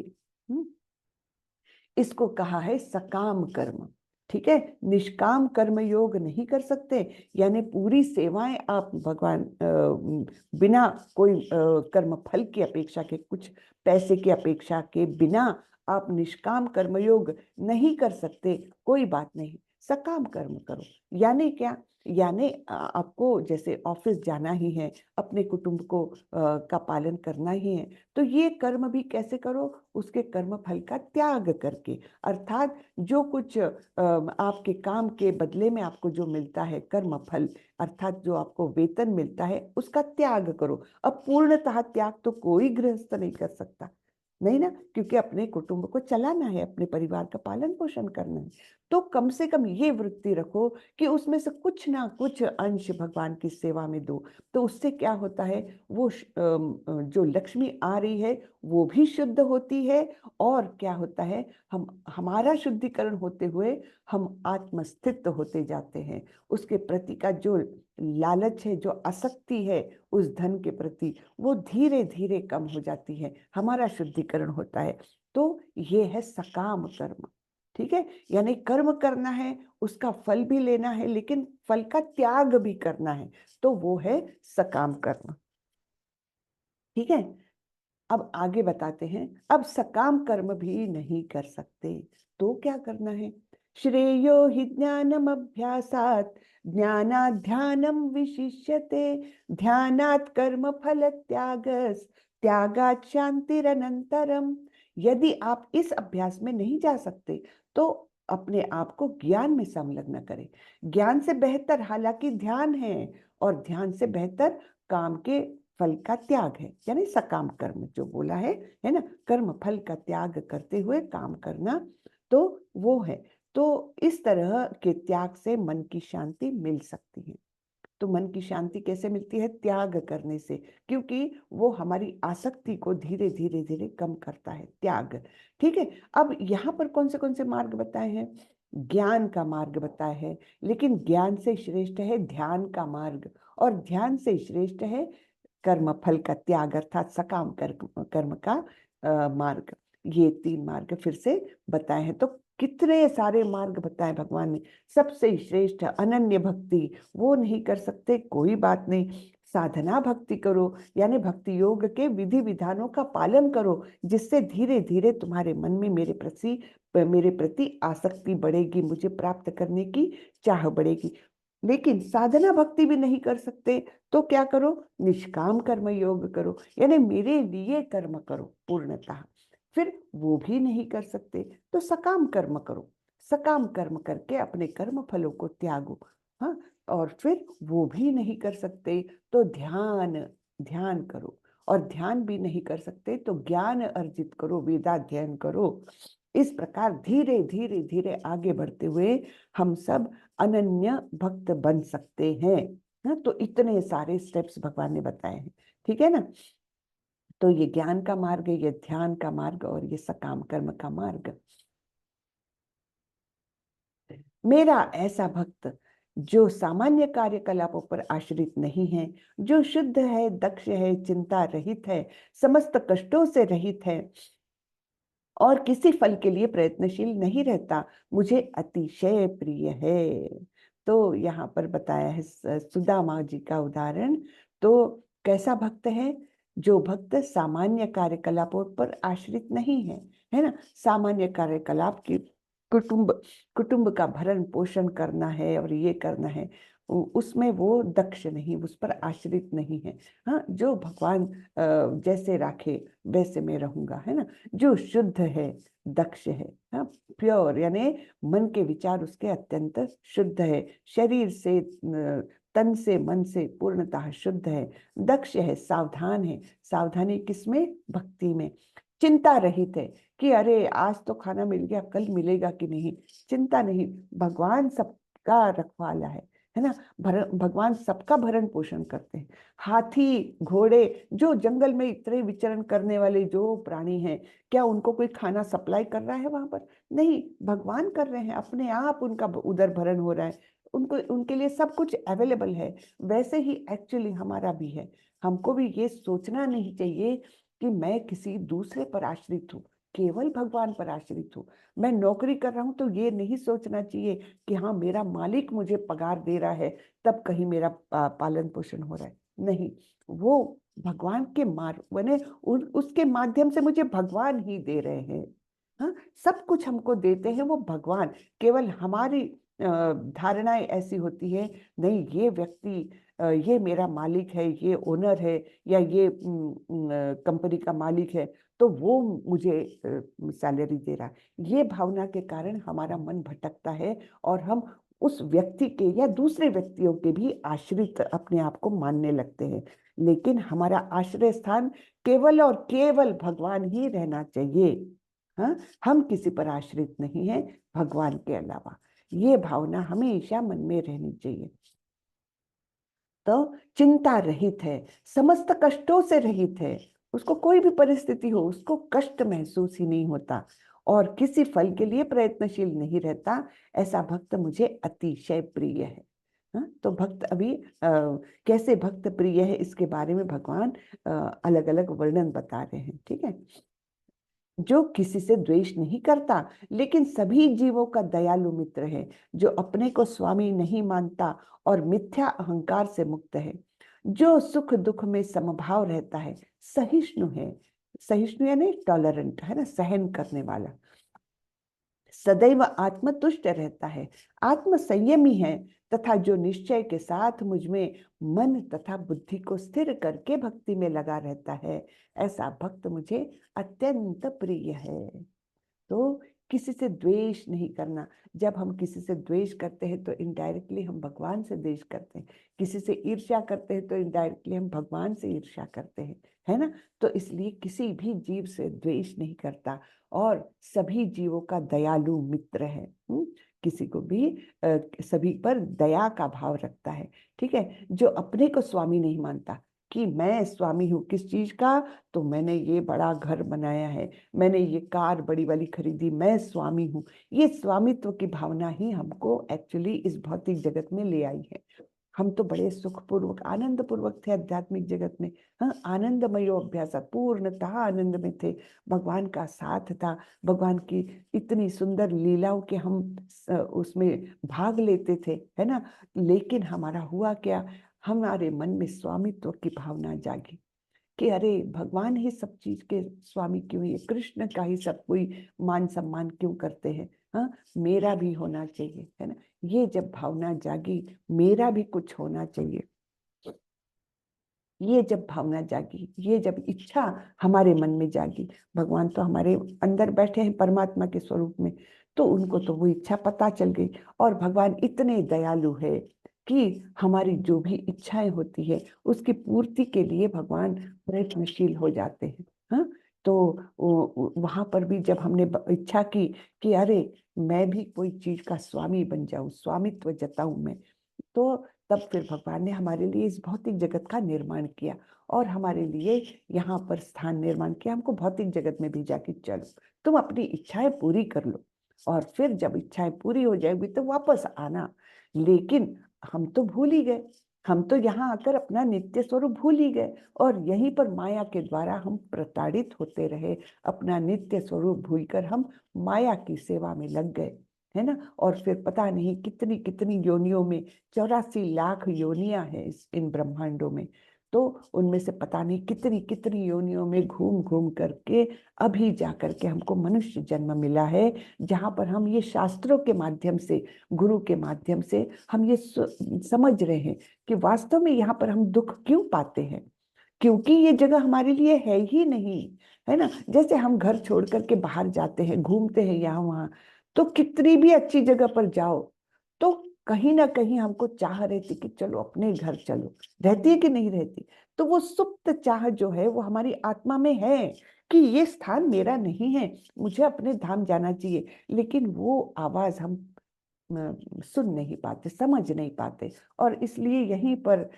इसको कहा है सकाम कर्म। ठीक है, निष्काम कर्म योग नहीं कर सकते, यानी पूरी सेवाएं आप भगवान बिना कोई कर्म फल की अपेक्षा के, कुछ पैसे की अपेक्षा के बिना आप निष्काम कर्म योग नहीं कर सकते, कोई बात नहीं, सकाम कर्म करो। यानी क्या? यानी आपको जैसे ऑफिस जाना ही है, अपने कुटुंब को का पालन करना ही है, तो ये कर्म भी कैसे करो? उसके कर्म फल का त्याग करके, अर्थात जो कुछ आपके काम के बदले में आपको जो मिलता है कर्म फल, अर्थात जो आपको वेतन मिलता है, उसका त्याग करो। अब पूर्णतः त्याग तो कोई गृहस्थ नहीं कर सकता, नहीं ना, क्योंकि अपने कुटुंब को चलाना है, अपने परिवार का पालन पोषण करना है। तो कम से कम ये वृत्ति रखो कि उसमें से कुछ ना कुछ अंश भगवान की सेवा में दो। तो उससे क्या होता है? वो जो लक्ष्मी आ रही है वो भी शुद्ध होती है, और क्या होता है, हमारा शुद्धिकरण होते हुए हम आत्मस्थित होते जाते हैं। उसके प्रति का जो लालच है, जो आसक्ति है उस धन के प्रति, वो धीरे धीरे कम हो जाती है, हमारा शुद्धिकरण होता है। तो ये है सकाम कर्म। ठीक है, यानी कर्म करना है, उसका फल भी लेना है, लेकिन फल का त्याग भी करना है, तो वो है सकाम कर्म। ठीक है, अब आगे बताते हैं। अब सकाम कर्म भी नहीं कर सकते, तो क्या करना है? श्रेयो हि ज्ञानम अभ्यासात ज्ञानात् ध्यानम विशिष्यते ध्यानात् कर्म फल त्यागस त्यागात् शांतिरनंतरम। यदि आप इस अभ्यास में नहीं जा सकते, तो अपने आप को ज्ञान में संलग्न करें। ज्ञान से बेहतर हालांकि ध्यान है, और ध्यान से बेहतर काम के फल का त्याग है, यानी सकाम कर्म जो बोला है ना, कर्म फल का त्याग करते हुए काम करना, तो वो है। तो इस तरह के त्याग से मन की शांति मिल सकती है। तो मन की शांति कैसे मिलती है? त्याग करने से, क्योंकि वो हमारी आसक्ति को धीरे धीरे धीरे कम करता है, त्याग। ठीक है, अब यहाँ पर कौन से मार्ग बताए हैं? ज्ञान का मार्ग बताया है, लेकिन ज्ञान से श्रेष्ठ है ध्यान का मार्ग, और ध्यान से श्रेष्ठ है कर्म फल का त्याग, अर्थात सकाम कर्म का मार्ग। ये 3 मार्ग फिर से बताए हैं। तो कितने सारे मार्ग बताए भगवान ने। सबसे श्रेष्ठ अनन्य भक्ति, वो नहीं कर सकते, कोई बात नहीं, साधना भक्ति करो, यानी भक्ति योग के विधि विधानों का पालन करो, जिससे धीरे धीरे तुम्हारे मन में मेरे प्रति आसक्ति बढ़ेगी, मुझे प्राप्त करने की चाह बढ़ेगी। लेकिन साधना भक्ति भी नहीं कर सकते, तो क्या करो? निष्काम कर्म योग करो, यानी मेरे लिए कर्म करो पूर्णतः। फिर वो भी नहीं कर सकते, तो सकाम कर्म करो, सकाम कर्म करके अपने कर्म फलों को त्यागो। हाँ, और फिर वो भी नहीं कर सकते, तो ध्यान ध्यान करो, और ध्यान भी नहीं कर सकते तो ज्ञान अर्जित करो, वेदाध्ययन करो। इस प्रकार धीरे धीरे धीरे आगे बढ़ते हुए हम सब अनन्य भक्त बन सकते हैं। ना, तो इतने सारे स्टेप्स भगवान ने बताए हैं। ठीक है ना, तो ये ज्ञान का मार्ग, ये ध्यान का मार्ग, और ये सकाम कर्म का मार्ग। मेरा ऐसा भक्त जो सामान्य कार्यकलापों पर आश्रित नहीं है, जो शुद्ध है, दक्ष है, चिंता रहित है, समस्त कष्टों से रहित है और किसी फल के लिए प्रयत्नशील नहीं रहता, मुझे अतिशय प्रिय है। तो यहाँ पर बताया है सुदामा जी का उदाहरण। तो कैसा भक्त है? जो भक्त सामान्य कार्यकलापों पर आश्रित नहीं है, है ना। सामान्य कार्यकलाप की कुटुंब कुटुंब का भरण पोषण करना है और ये करना है, उसमें वो दक्ष नहीं, उस पर आश्रित नहीं है। हाँ, जो भगवान जैसे राखे वैसे मैं रहूंगा, है ना। जो शुद्ध है, दक्ष है, हाँ, प्योर, यानी मन के विचार उसके अत्यंत शुद्ध है, शरीर से तन से मन से पूर्णतः शुद्ध है, दक्ष है, सावधान है। सावधानी किसमें? भक्ति में। चिंता रहित है कि अरे आज तो खाना मिल गया, कल मिलेगा कि नहीं, चिंता नहीं। भगवान सबका रखवाला है ना। भगवान सबका भरण पोषण करते हैं। हाथी, घोड़े, जो जंगल में इतने विचरण करने वाले जो प्राणी हैं, क्या उनको कोई खाना सप्लाई कर रहा है वहां पर? नहीं, भगवान कर रहे हैं, अपने आप उनका उदर भरण हो रहा है, उनको, उनके लिए सब कुछ अवेलेबल है। वैसे ही एक्चुअली हमारा भी है। हमको भी ये सोचना नहीं चाहिए कि मैं किसी दूसरे पर आश्रित हूँ, केवल भगवान पर आश्रित हूँ। मैं नौकरी कर रहा हूँ तो ये नहीं सोचना चाहिए कि हाँ मेरा मालिक मुझे पगार दे रहा है तब कहीं मेरा पालन पोषण हो रहा है। नहीं, वो भगवान के मार्ग उसके माध्यम से मुझे भगवान ही दे रहे हैं। हाँ, सब कुछ हमको देते हैं वो भगवान। केवल हमारी धारणाएं ऐसी होती है, नहीं ये व्यक्ति, ये मेरा मालिक है, ये ओनर है, या ये कंपनी का मालिक है तो वो मुझे सैलरी दे रहा है। ये भावना के कारण हमारा मन भटकता है और हम उस व्यक्ति के या दूसरे व्यक्तियों के भी आश्रित अपने आप को मानने लगते हैं। लेकिन हमारा आश्रय स्थान केवल और केवल भगवान ही रहना चाहिए। हाँ, हम किसी पर आश्रित नहीं है भगवान के अलावा। ये भावना हमेशा मन में रहनी चाहिए। तो चिंता रहित है, समस्त कष्टों से रहित है, उसको कोई भी परिस्थिति हो उसको कष्ट महसूस ही नहीं होता और किसी फल के लिए प्रयत्नशील नहीं रहता, ऐसा भक्त मुझे अतिशय प्रिय है। हाँ, तो भक्त अभी कैसे भक्त प्रिय है इसके बारे में भगवान अलग अलग वर्णन बता रहे हैं। ठीक है। जो किसी से द्वेष नहीं करता लेकिन सभी जीवों का दयालु मित्र है, जो अपने को स्वामी नहीं मानता और मिथ्या अहंकार से मुक्त है, जो सुख दुख में समभाव रहता है, सहिष्णु है। सहिष्णु यानी टॉलरेंट, है ना, सहन करने वाला, सदैव आत्मतुष्ट रहता है, आत्म संयमी है तथा जो निश्चय के साथ मुझ में मन तथा बुद्धि को स्थिर करके भक्ति में लगा रहता है, ऐसा भक्त मुझे अत्यंत प्रिय है। तो किसी से द्वेष नहीं करना। जब हम किसी से द्वेष करते हैं तो इनडायरेक्टली हम भगवान से द्वेष करते हैं। किसी से ईर्ष्या करते हैं तो इनडायरेक्टली हम भगवान से ईर्ष्या करते हैं, है ना। तो इसलिए किसी भी जीव से द्वेष नहीं करता और सभी जीवों का दयालु मित्र है। किसी को भी सभी पर दया का भाव रखता है। ठीक है। जो अपने को स्वामी नहीं मानता कि मैं स्वामी हूँ किस चीज का, तो मैंने ये बड़ा घर बनाया है, मैंने ये कार बड़ी वाली खरीदी, मैं स्वामी हूँ। ये स्वामित्व की भावना ही हमको एक्चुअली इस भौतिक जगत में ले आई है। हम तो बड़े सुखपूर्वक आनंद पूर्वक थे आध्यात्मिक जगत में। हाँ, आनंदमयो अभ्यास, पूर्णतः आनंद में थे। भगवान का साथ था, भगवान की इतनी सुंदर लीलाओं के हम उसमें भाग लेते थे, है ना। लेकिन हमारा हुआ क्या, हमारे मन में स्वामित्व की भावना जागी कि अरे भगवान ही सब चीज के स्वामी क्यों है, कृष्ण का ही सब कोई मान सम्मान क्यों करते हैं। हाँ, मेरा भी होना चाहिए, है ना। ये जब भावना जागी, मेरा भी कुछ होना चाहिए, ये जब भावना जागी, ये जब इच्छा हमारे मन में जागी, भगवान तो हमारे अंदर बैठे हैं परमात्मा के स्वरूप में, तो उनको तो वो इच्छा पता चल गई। और भगवान इतने दयालु है कि हमारी जो भी इच्छाएं होती है उसकी पूर्ति के लिए भगवान प्रयत्नशील हो जाते हैं। हाँ, तो वहां पर भी जब हमने इच्छा की कि अरे मैं भी कोई चीज का स्वामी बन जाऊं, स्वामित्व जताऊं मैं, तो तब फिर भगवान ने हमारे लिए इस भौतिक जगत का निर्माण किया और हमारे लिए यहाँ पर स्थान निर्माण किया, हमको भौतिक जगत में भेजा कि चलो तुम अपनी इच्छाएं पूरी कर लो और फिर जब इच्छाएं पूरी हो जाएगी तो वापस आना, लेकिन हम तो भूल ही गए, हम तो यहाँ आकर अपना नित्य स्वरूप भूल ही गए और यहीं पर माया के द्वारा हम प्रताड़ित होते रहे। अपना नित्य स्वरूप भूलकर हम माया की सेवा में लग गए, है ना। और फिर पता नहीं कितनी कितनी योनियों में, 84 लाख योनियां हैं इन ब्रह्मांडों में, तो उनमें से पता नहीं कितनी कितनी योनियों में घूम घूम करके अभी जा करके हमको मनुष्य जन्म मिला है, जहाँ पर हम ये शास्त्रों के माध्यम से, गुरु के माध्यम से हम ये समझ रहे हैं कि वास्तव में यहाँ पर हम दुख क्यों पाते हैं, क्योंकि ये जगह हमारे लिए है ही नहीं, है ना। जैसे हम घर छोड़ करके बाहर जाते हैं, घूमते हैं यहाँ वहाँ, तो कितनी भी अच्छी जगह पर जाओ तो कहीं ना कहीं हमको चाह रहती कि चलो अपने घर चलो, रहती है कि नहीं रहती। तो वो सुप्त चाह जो है वो हमारी आत्मा में है कि ये स्थान मेरा नहीं है, मुझे अपने धाम जाना चाहिए, लेकिन वो आवाज हम सुन नहीं पाते, समझ नहीं पाते। और इसलिए यहीं पर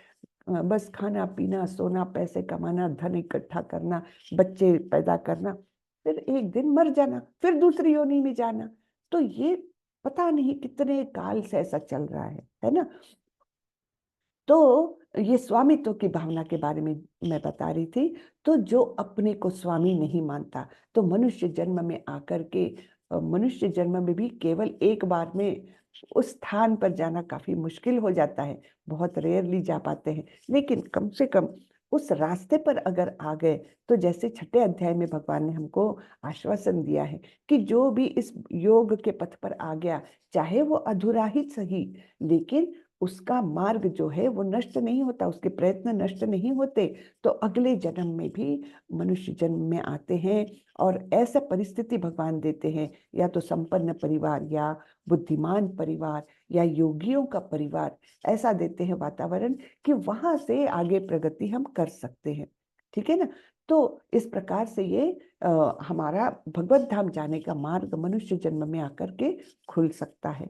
बस खाना पीना सोना, पैसे कमाना, धन इकट्ठा करना, बच्चे पैदा करना, फिर एक दिन मर जाना, फिर दूसरी योनि में जाना। तो ये पता नहीं कितने काल से ऐसा चल रहा है ना। तो ये स्वामित्व की भावना के बारे में मैं बता रही थी। तो जो अपने को स्वामी नहीं मानता, तो मनुष्य जन्म में आकर के, मनुष्य जन्म में भी केवल एक बार में उस स्थान पर जाना काफी मुश्किल हो जाता है, बहुत रेयरली जा पाते हैं, लेकिन कम से कम उस रास्ते पर अगर आ गए, तो जैसे 6ठे अध्याय में भगवान ने हमको आश्वासन दिया है कि जो भी इस योग के पथ पर आ गया, चाहे वो अधूरा ही सही, लेकिन उसका मार्ग जो है वो नष्ट नहीं होता, उसके प्रयत्न नष्ट नहीं होते, तो अगले जन्म में भी मनुष्य जन्म में आते हैं और ऐसा परिस्थिति भगवान देते हैं, या तो संपन्न परिवार, या बुद्धिमान परिवार, या योगियों का परिवार, ऐसा देते हैं वातावरण कि वहां से आगे प्रगति हम कर सकते हैं, ठीक है ना। तो इस प्रकार से ये हमारा भगवत धाम जाने का मार्ग मनुष्य जन्म में आकर के खुल सकता है।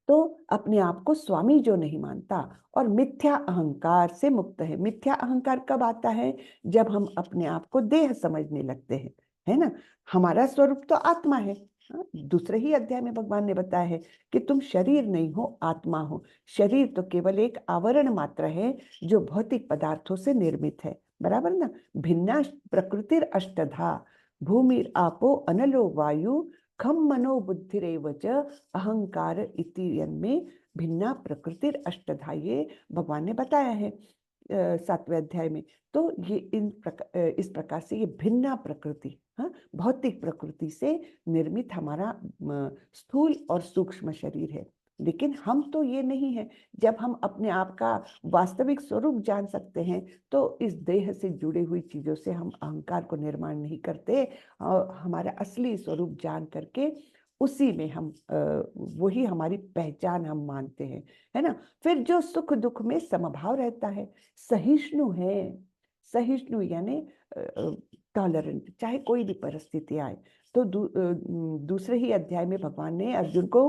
तो अपने आप को स्वामी जो नहीं मानता और मिथ्या अहंकार से मुक्त है। मिथ्या अहंकार कब आता है? जब हम अपने आप को देह समझने लगते हैं, है ना। हमारा स्वरूप तो आत्मा है। हाँ, दूसरे ही अध्याय में भगवान ने बताया है कि तुम शरीर नहीं हो, आत्मा हो। शरीर तो केवल एक आवरण मात्र है जो भौतिक पदार्थों से निर्मित है, बराबर ना। भिन्ना प्रकृतिर अष्टधा, भूमि आपो अनलो वायु, खम मनो बुद्धिरेव च अहंकार इति में भिन्ना प्रकृतिर अष्टधा, ये भगवान ने बताया है 7वें अध्याय में। तो ये इस प्रकार से ये भिन्ना प्रकृति, हाँ, भौतिक प्रकृति से निर्मित हमारा स्थूल और सूक्ष्म शरीर है, लेकिन हम तो ये नहीं है। जब हम अपने आप का वास्तविक स्वरूप जान सकते हैं, तो इस देह से जुड़ी हुई चीजों से हम अहंकार को निर्माण नहीं करते, और हमारा असली स्वरूप जान करके उसी में हम वही हमारी पहचान हम मानते हैं, है ना। फिर जो सुख दुख में समभाव रहता है, सहिष्णु है। सहिष्णु यानी टॉलरेंट, चाहे कोई भी परिस्थिति आए। तो दूसरे ही अध्याय में भगवान ने अर्जुन को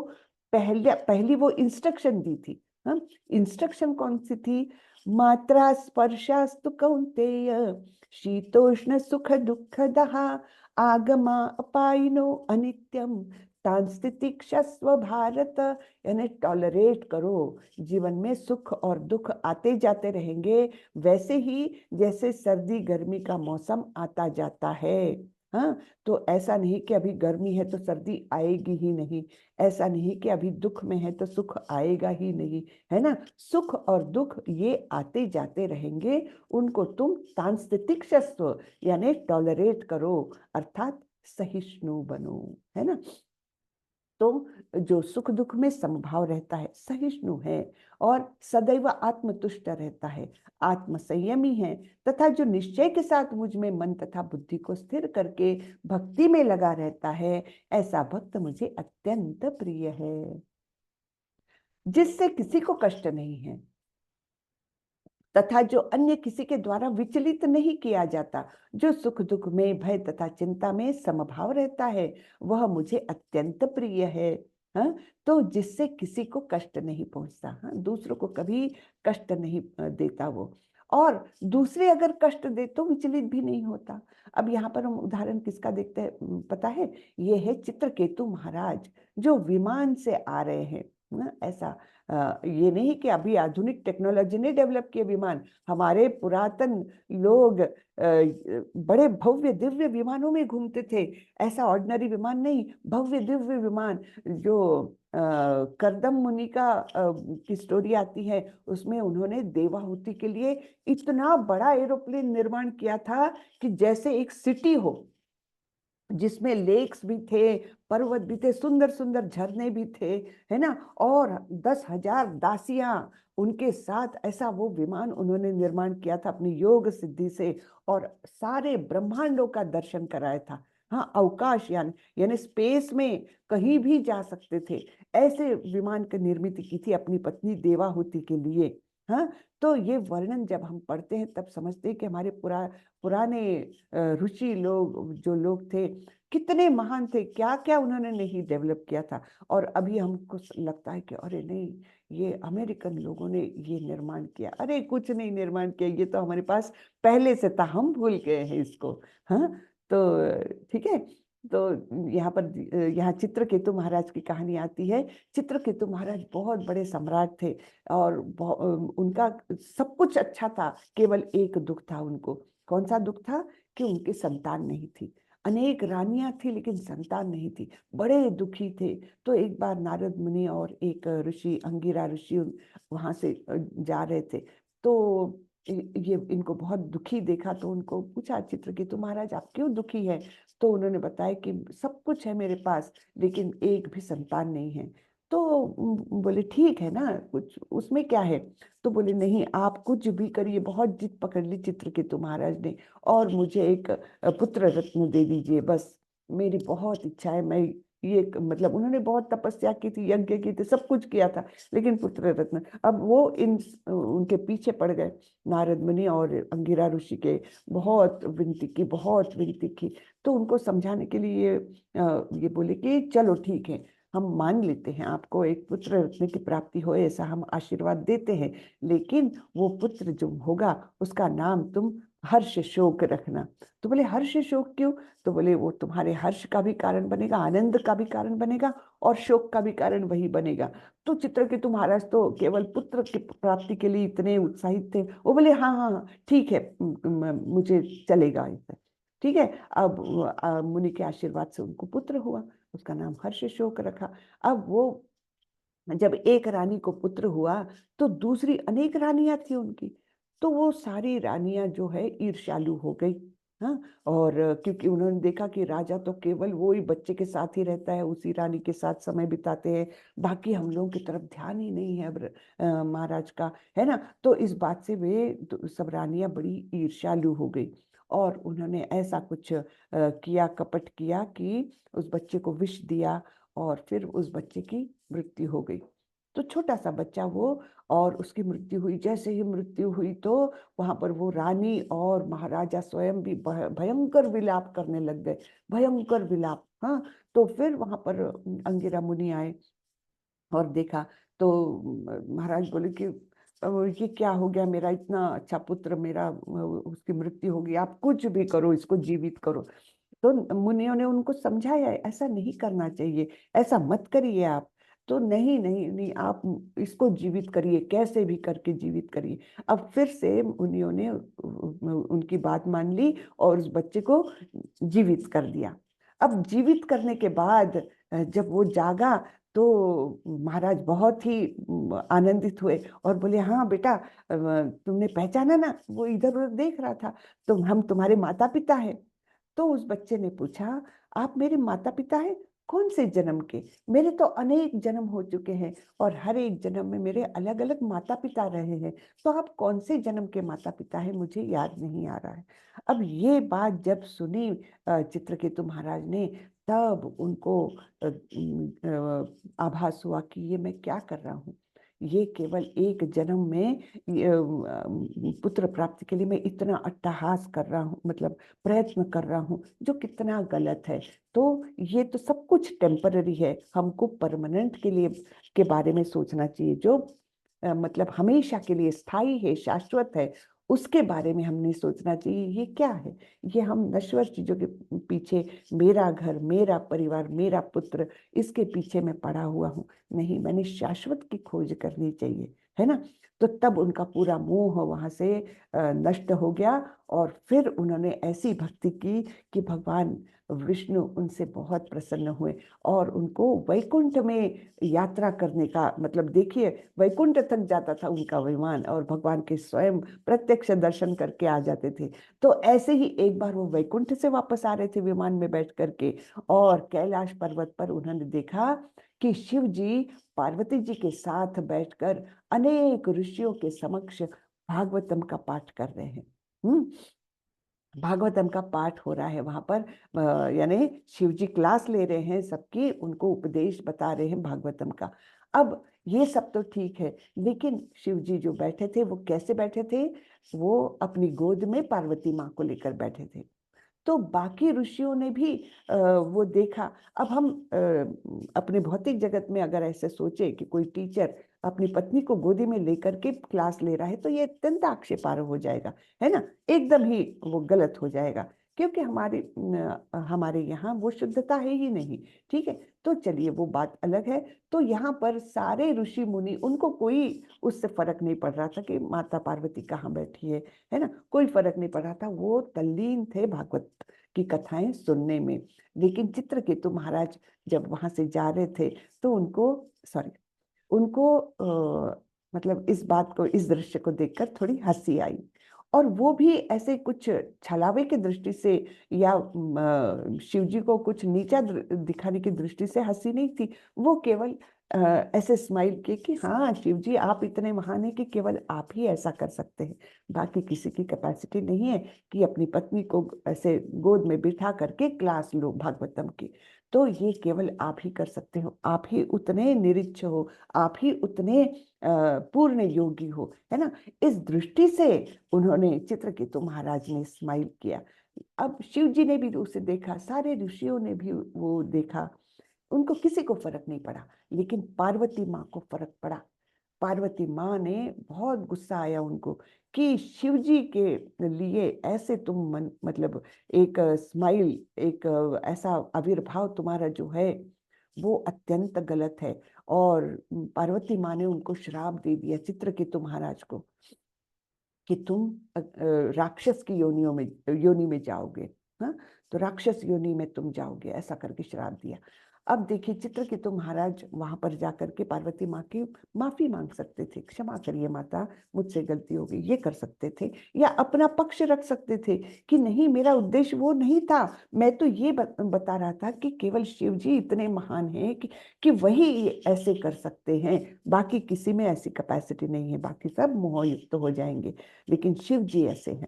पहली वो इंस्ट्रक्शन दी थी। हाँ, इंस्ट्रक्शन कौन सी थी? मात्रा स्पर्शास्तु कौन्तेय शीतोष्ण सुख दुख दहा आगमा अपाइनो अनित्यम तान स्थितिक्षस्व भारत। यानी टॉलरेट करो, जीवन में सुख और दुख आते जाते रहेंगे, वैसे ही जैसे सर्दी गर्मी का मौसम आता जाता है। हाँ, तो ऐसा नहीं कि अभी गर्मी है तो सर्दी आएगी ही नहीं, ऐसा नहीं कि अभी दुख में है तो सुख आएगा ही नहीं, है ना। सुख और दुख ये आते जाते रहेंगे, उनको तुम सांस्थितिक्षस्व यानी टॉलरेट करो, अर्थात सहिष्णु बनो, है ना। तो जो सुख दुख में समभाव रहता है, सहिष्णु है और सदैव आत्मतुष्ट रहता है, आत्म संयमी है, तथा जो निश्चय के साथ मुझ में मन तथा बुद्धि को स्थिर करके भक्ति में लगा रहता है, ऐसा भक्त मुझे अत्यंत प्रिय है, जिससे किसी को कष्ट नहीं है, तथा जो अन्य किसी के द्वारा विचलित नहीं किया जाता, जो सुख दुख में, भय तथा चिंता में समभाव रहता है, वह मुझे अत्यंत प्रिय है। हाँ, तो जिससे किसी को कष्ट नहीं पहुंचता, हाँ, दूसरों को कभी कष्ट नहीं देता वो, और दूसरे अगर कष्ट दे तो विचलित भी नहीं होता। अब यहाँ पर हम उदाहरण किसका देखते हैं पता है? ये है चित्रकेतु महाराज, जो विमान से आ रहे हैं। ऐसा ये नहीं कि अभी आधुनिक टेक्नोलॉजी ने डेवलप किए विमान, हमारे पुरातन लोग बड़े भव्य दिव्य विमानों में घूमते थे। ऐसा ऑर्डिनरी विमान नहीं, भव्य दिव्य विमान। जो करदम मुनि की स्टोरी आती है, उसमें उन्होंने देवाहुति के लिए इतना बड़ा एरोप्लेन निर्माण किया था कि जैसे एक सिटी हो, जिसमें लेक्स भी थे, पर्वत भी थे, सुंदर सुंदर झरने भी थे, है ना, और 10,000 दासियां उनके साथ। ऐसा वो विमान उन्होंने निर्माण किया था अपनी योग सिद्धि से, और सारे ब्रह्मांडों का दर्शन कराया था। हाँ, अवकाश यानी स्पेस में कहीं भी जा सकते थे। ऐसे विमान की निर्मित की थी अपनी पत्नी देवाहुति के लिए। हाँ, तो ये वर्णन जब हम पढ़ते हैं तब समझते हैं कि हमारे पुराने ऋषि लोग, जो लोग थे, कितने महान थे, क्या क्या उन्होंने नहीं डेवलप किया था। और अभी हमको लगता है कि अरे नहीं, ये अमेरिकन लोगों ने ये निर्माण किया। अरे कुछ नहीं निर्माण किया, ये तो हमारे पास पहले से था, हम भूल गए हैं इसको। हाँ, तो ठीक है। तो यहाँ चित्रकेतु महाराज की कहानी आती है। चित्रकेतु महाराज बहुत बड़े सम्राट थे, और उनका सब कुछ अच्छा था, केवल एक दुख था उनको। कौन सा दुख था? कि उनकी संतान नहीं थी। अनेक रानियां थी लेकिन संतान नहीं थी, बड़े दुखी थे। तो एक बार नारद मुनि और एक ऋषि, अंगिरा ऋषि, वहां से जा रहे थे। तो ये इनको बहुत दुखी देखा, तो उनको पूछा चित्रकेतु महाराज आप क्यों दुखी है? तो उन्होंने बताया कि सब कुछ है मेरे पास, लेकिन एक भी संतान नहीं है। तो बोले ठीक है ना, कुछ उसमें क्या है? तो बोले नहीं, आप कुछ भी करिए। बहुत जिद पकड़ ली चित्रकेतु महाराज ने, और मुझे एक पुत्र रत्न दे दीजिए बस, मेरी बहुत इच्छा है। मैं ये मतलब उन्होंने बहुत तपस्या की थी, यज्ञ की थी, सब कुछ किया था, लेकिन पुत्र रत्न। अब वो उनके पीछे पड़ गए नारद मुनि और अंगिरा ऋषि के। बहुत विनती की, बहुत विनती की। तो उनको समझाने के लिए ये बोले कि चलो ठीक है, हम मान लेते हैं आपको एक पुत्र रत्न की प्राप्ति हो, ऐसा हम आशीर्वाद देते हैं, लेकिन वो पुत्र जो होगा उसका नाम तुम हर्ष शोक रखना। तो बोले हर्ष शोक क्यों? तो बोले वो तुम्हारे हर्ष का भी कारण बनेगा, आनंद का भी कारण बनेगा, और शोक का भी कारण वही बनेगा। तो चित्रकेतु महाराज तो केवल पुत्र की प्राप्ति के लिए इतने उत्साहित थे। वो बोले हाँ हाँ हाँ, ठीक है, मुझे चलेगा ऐसा। ठीक है। अब मुनि के आशीर्वाद से उनको पुत्र हुआ, उसका नाम हर्ष शोक रखा। अब वो जब एक रानी को पुत्र हुआ, तो दूसरी अनेक रानियां थी उनकी, तो वो सारी रानियां जो है ईर्ष्यालु हो गई। हाँ, और क्योंकि उन्होंने देखा कि राजा तो केवल वो ही बच्चे के साथ ही रहता है, उसी रानी के साथ समय बिताते हैं, बाकी हम लोगों की तरफ ध्यान ही नहीं है महाराज का, है ना। तो इस बात से वे सब रानियां बड़ी ईर्ष्यालु हो गई, और उन्होंने ऐसा कुछ किया, कपट किया कि उस बच्चे को विष दिया, और फिर उस बच्चे की मृत्यु हो गई। तो छोटा सा बच्चा वो, और उसकी मृत्यु हुई। जैसे ही मृत्यु हुई तो वहां पर वो रानी और महाराजा स्वयं भी भयंकर विलाप करने लग गए, भयंकर विलाप। हाँ, तो फिर वहां पर अंगिरा मुनि आए और देखा। तो महाराज बोले कि ये क्या हो गया, मेरा इतना अच्छा पुत्र, मेरा उसकी मृत्यु हो गई, आप कुछ भी करो, इसको जीवित करो। तो मुनियों ने उनको समझाया ऐसा नहीं करना चाहिए, ऐसा मत करिए आप। तो नहीं नहीं नहीं, आप इसको जीवित करिए, कैसे भी करके जीवित करिए। अब फिर से मुनियों ने उनकी बात मान ली और उस बच्चे को जीवित कर दिया। अब जीवित करने के बाद जब वो जागा, तो महाराज बहुत ही आनंदित हुए और बोले हाँ बेटा, तुमने पहचाना ना? वो इधर उधर देख रहा था, तो हम तुम्हारे माता पिता हैं। तो उस बच्चे ने पूछा, आप मेरे माता पिता हैं? कौन से जन्म के? मेरे तो अनेक जन्म हो चुके हैं, और हर एक जन्म में मेरे अलग अलग माता पिता रहे हैं, तो आप कौन से जन्म के माता पिता हैं, मुझे याद नहीं आ रहा है। अब ये बात जब सुनी चित्रकेतु महाराज ने, तब उनको आभास हुआ कि ये मैं क्या कर रहा हूँ। ये केवल एक जन्म में पुत्र प्राप्ति के लिए मैं इतना अट्टहास कर रहा हूँ, मतलब प्रयत्न कर रहा हूँ, जो कितना गलत है। तो ये तो सब कुछ टेम्पररी है, हमको परमानेंट के लिए के बारे में सोचना चाहिए, जो मतलब हमेशा के लिए स्थायी है, शाश्वत है, उसके बारे में हमने सोचना चाहिए। ये क्या है? ये हम नश्वर चीजों के पीछे, मेरा घर, मेरा परिवार, मेरा पुत्र, इसके पीछे मैं पड़ा हुआ हूँ। नहीं, मैंने शाश्वत की खोज करनी चाहिए, है ना। तो तब उनका पूरा मोह वहां से नष्ट हो गया, और फिर उन्होंने ऐसी भक्ति की कि भगवान विष्णु उनसे बहुत प्रसन्न हुए और उनको वैकुंठ में यात्रा करने का, मतलब देखिए, वैकुंठ तक जाता था उनका विमान, और भगवान के स्वयं प्रत्यक्ष दर्शन करके आ जाते थे। तो ऐसे ही एक बार वो वैकुंठ से वापस आ रहे थे विमान में बैठ करके, और कैलाश पर्वत पर उन्होंने देखा कि शिव जी पार्वती जी के साथ बैठकर अनेक ऋषियों के समक्ष भागवतम का पाठ कर रहे हैं। भागवतम का पाठ हो रहा है वहां पर, यानी शिव जी क्लास ले रहे हैं सबकी, उनको उपदेश बता रहे हैं भागवतम का। अब ये सब तो ठीक है, लेकिन शिव जी जो बैठे थे वो कैसे बैठे थे? वो अपनी गोद में पार्वती माँ को लेकर बैठे थे। तो बाकी ऋषियों ने भी वो देखा। अब हम अपने भौतिक जगत में अगर ऐसे सोचे कि कोई टीचर अपनी पत्नी को गोदी में लेकर के क्लास ले रहा है, तो ये अत्यंत आक्षेपार्ह हो जाएगा, है ना। एकदम ही वो गलत हो जाएगा, क्योंकि हमारे यहाँ वो शुद्धता है ही नहीं। ठीक है, तो चलिए वो बात अलग है। तो यहाँ पर सारे ऋषि मुनि, उनको कोई उससे फर्क नहीं पड़ रहा था कि माता पार्वती कहाँ बैठी है ना, कोई फर्क नहीं पड़ रहा था। वो तल्लीन थे भागवत की कथाएं सुनने में। लेकिन चित्रकेतु महाराज जब वहां से जा रहे थे, तो उनको मतलब इस बात को, इस दृश्य को देखकर थोड़ी हंसी आई। और वो भी ऐसे कुछ छलावे की दृष्टि से, या शिव जी को कुछ नीचा दिखाने की दृष्टि से हंसी नहीं थी। वो केवल ऐसे स्माइल किए कि हाँ शिव जी, आप इतने महान हैं कि केवल आप ही ऐसा कर सकते हैं। बाकी किसी की कैपेसिटी नहीं है कि अपनी पत्नी को ऐसे गोद में बिठा करके क्लास लो भागवतम की। तो ये केवल आप ही कर सकते हो, आप ही उतने निरीच्छ हो, आप ही उतने पूर्ण योगी हो, है ना। इस दृष्टि से उन्होंने, चित्रकेतु महाराज ने स्माइल किया। अब शिव जी ने भी उसे देखा, सारे ऋषियों ने भी वो देखा, उनको किसी को फर्क नहीं पड़ा, लेकिन पार्वती माँ को फर्क पड़ा। पार्वती माँ ने बहुत गुस्सा आया उनको कि शिव जी के लिए ऐसे तुम मतलब एक स्माइल, एक ऐसा आविर्भाव तुम्हारा जो है वो अत्यंत गलत है। और पार्वती माँ ने उनको श्राप दे दिया, चित्रकेतु महाराज को, कि तुम राक्षस की योनि में जाओगे। हाँ, तो राक्षस योनि में तुम जाओगे, ऐसा करके श्राप दिया। अब देखिए, चित्रकेतु महाराज वहां पर जाकर के पार्वती माँ की माफी मांग सकते थे, क्षमा करिए माता, मुझसे गलती हो गई, ये कर सकते थे। या अपना पक्ष रख सकते थे कि नहीं, मेरा उद्देश्य वो नहीं था, मैं तो ये बता रहा था कि केवल शिव जी इतने महान हैं कि वही ऐसे कर सकते हैं, बाकी किसी में ऐसी कैपेसिटी नहीं है, बाकी सब मोहयुक्त हो जाएंगे, लेकिन शिव जी ऐसे हैं।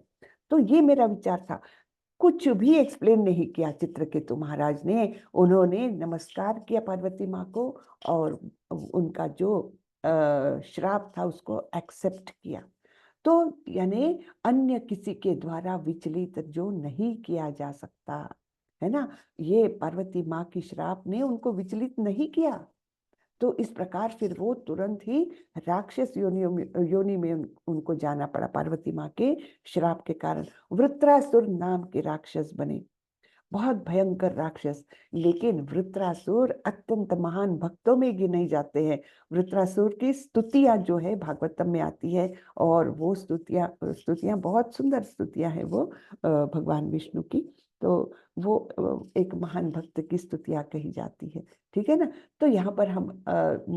तो ये मेरा विचार था। कुछ भी एक्सप्लेन नहीं किया चित्रकेतु महाराज ने, उन्होंने नमस्कार किया पार्वती माँ को, और उनका जो श्राप था उसको एक्सेप्ट किया। तो यानी अन्य किसी के द्वारा विचलित जो नहीं किया जा सकता, है ना, ये पार्वती माँ की श्राप ने उनको विचलित नहीं किया। तो इस प्रकार फिर वो तुरंत ही राक्षस योनि में उनको जाना पड़ा, पार्वती माँ के श्राप के कारण। वृत्रासुर नाम के राक्षस बने, बहुत भयंकर राक्षस। लेकिन वृत्रासुर अत्यंत महान भक्तों में गिने जाते हैं। वृत्रासुर की स्तुतियां जो है भागवतम में आती है, और वो स्तुतियां बहुत सुंदर स्तुतियां हैं वो भगवान विष्णु की। तो वो एक महान भक्त की स्तुतियां कही जाती है, ठीक है ना। तो यहाँ पर हम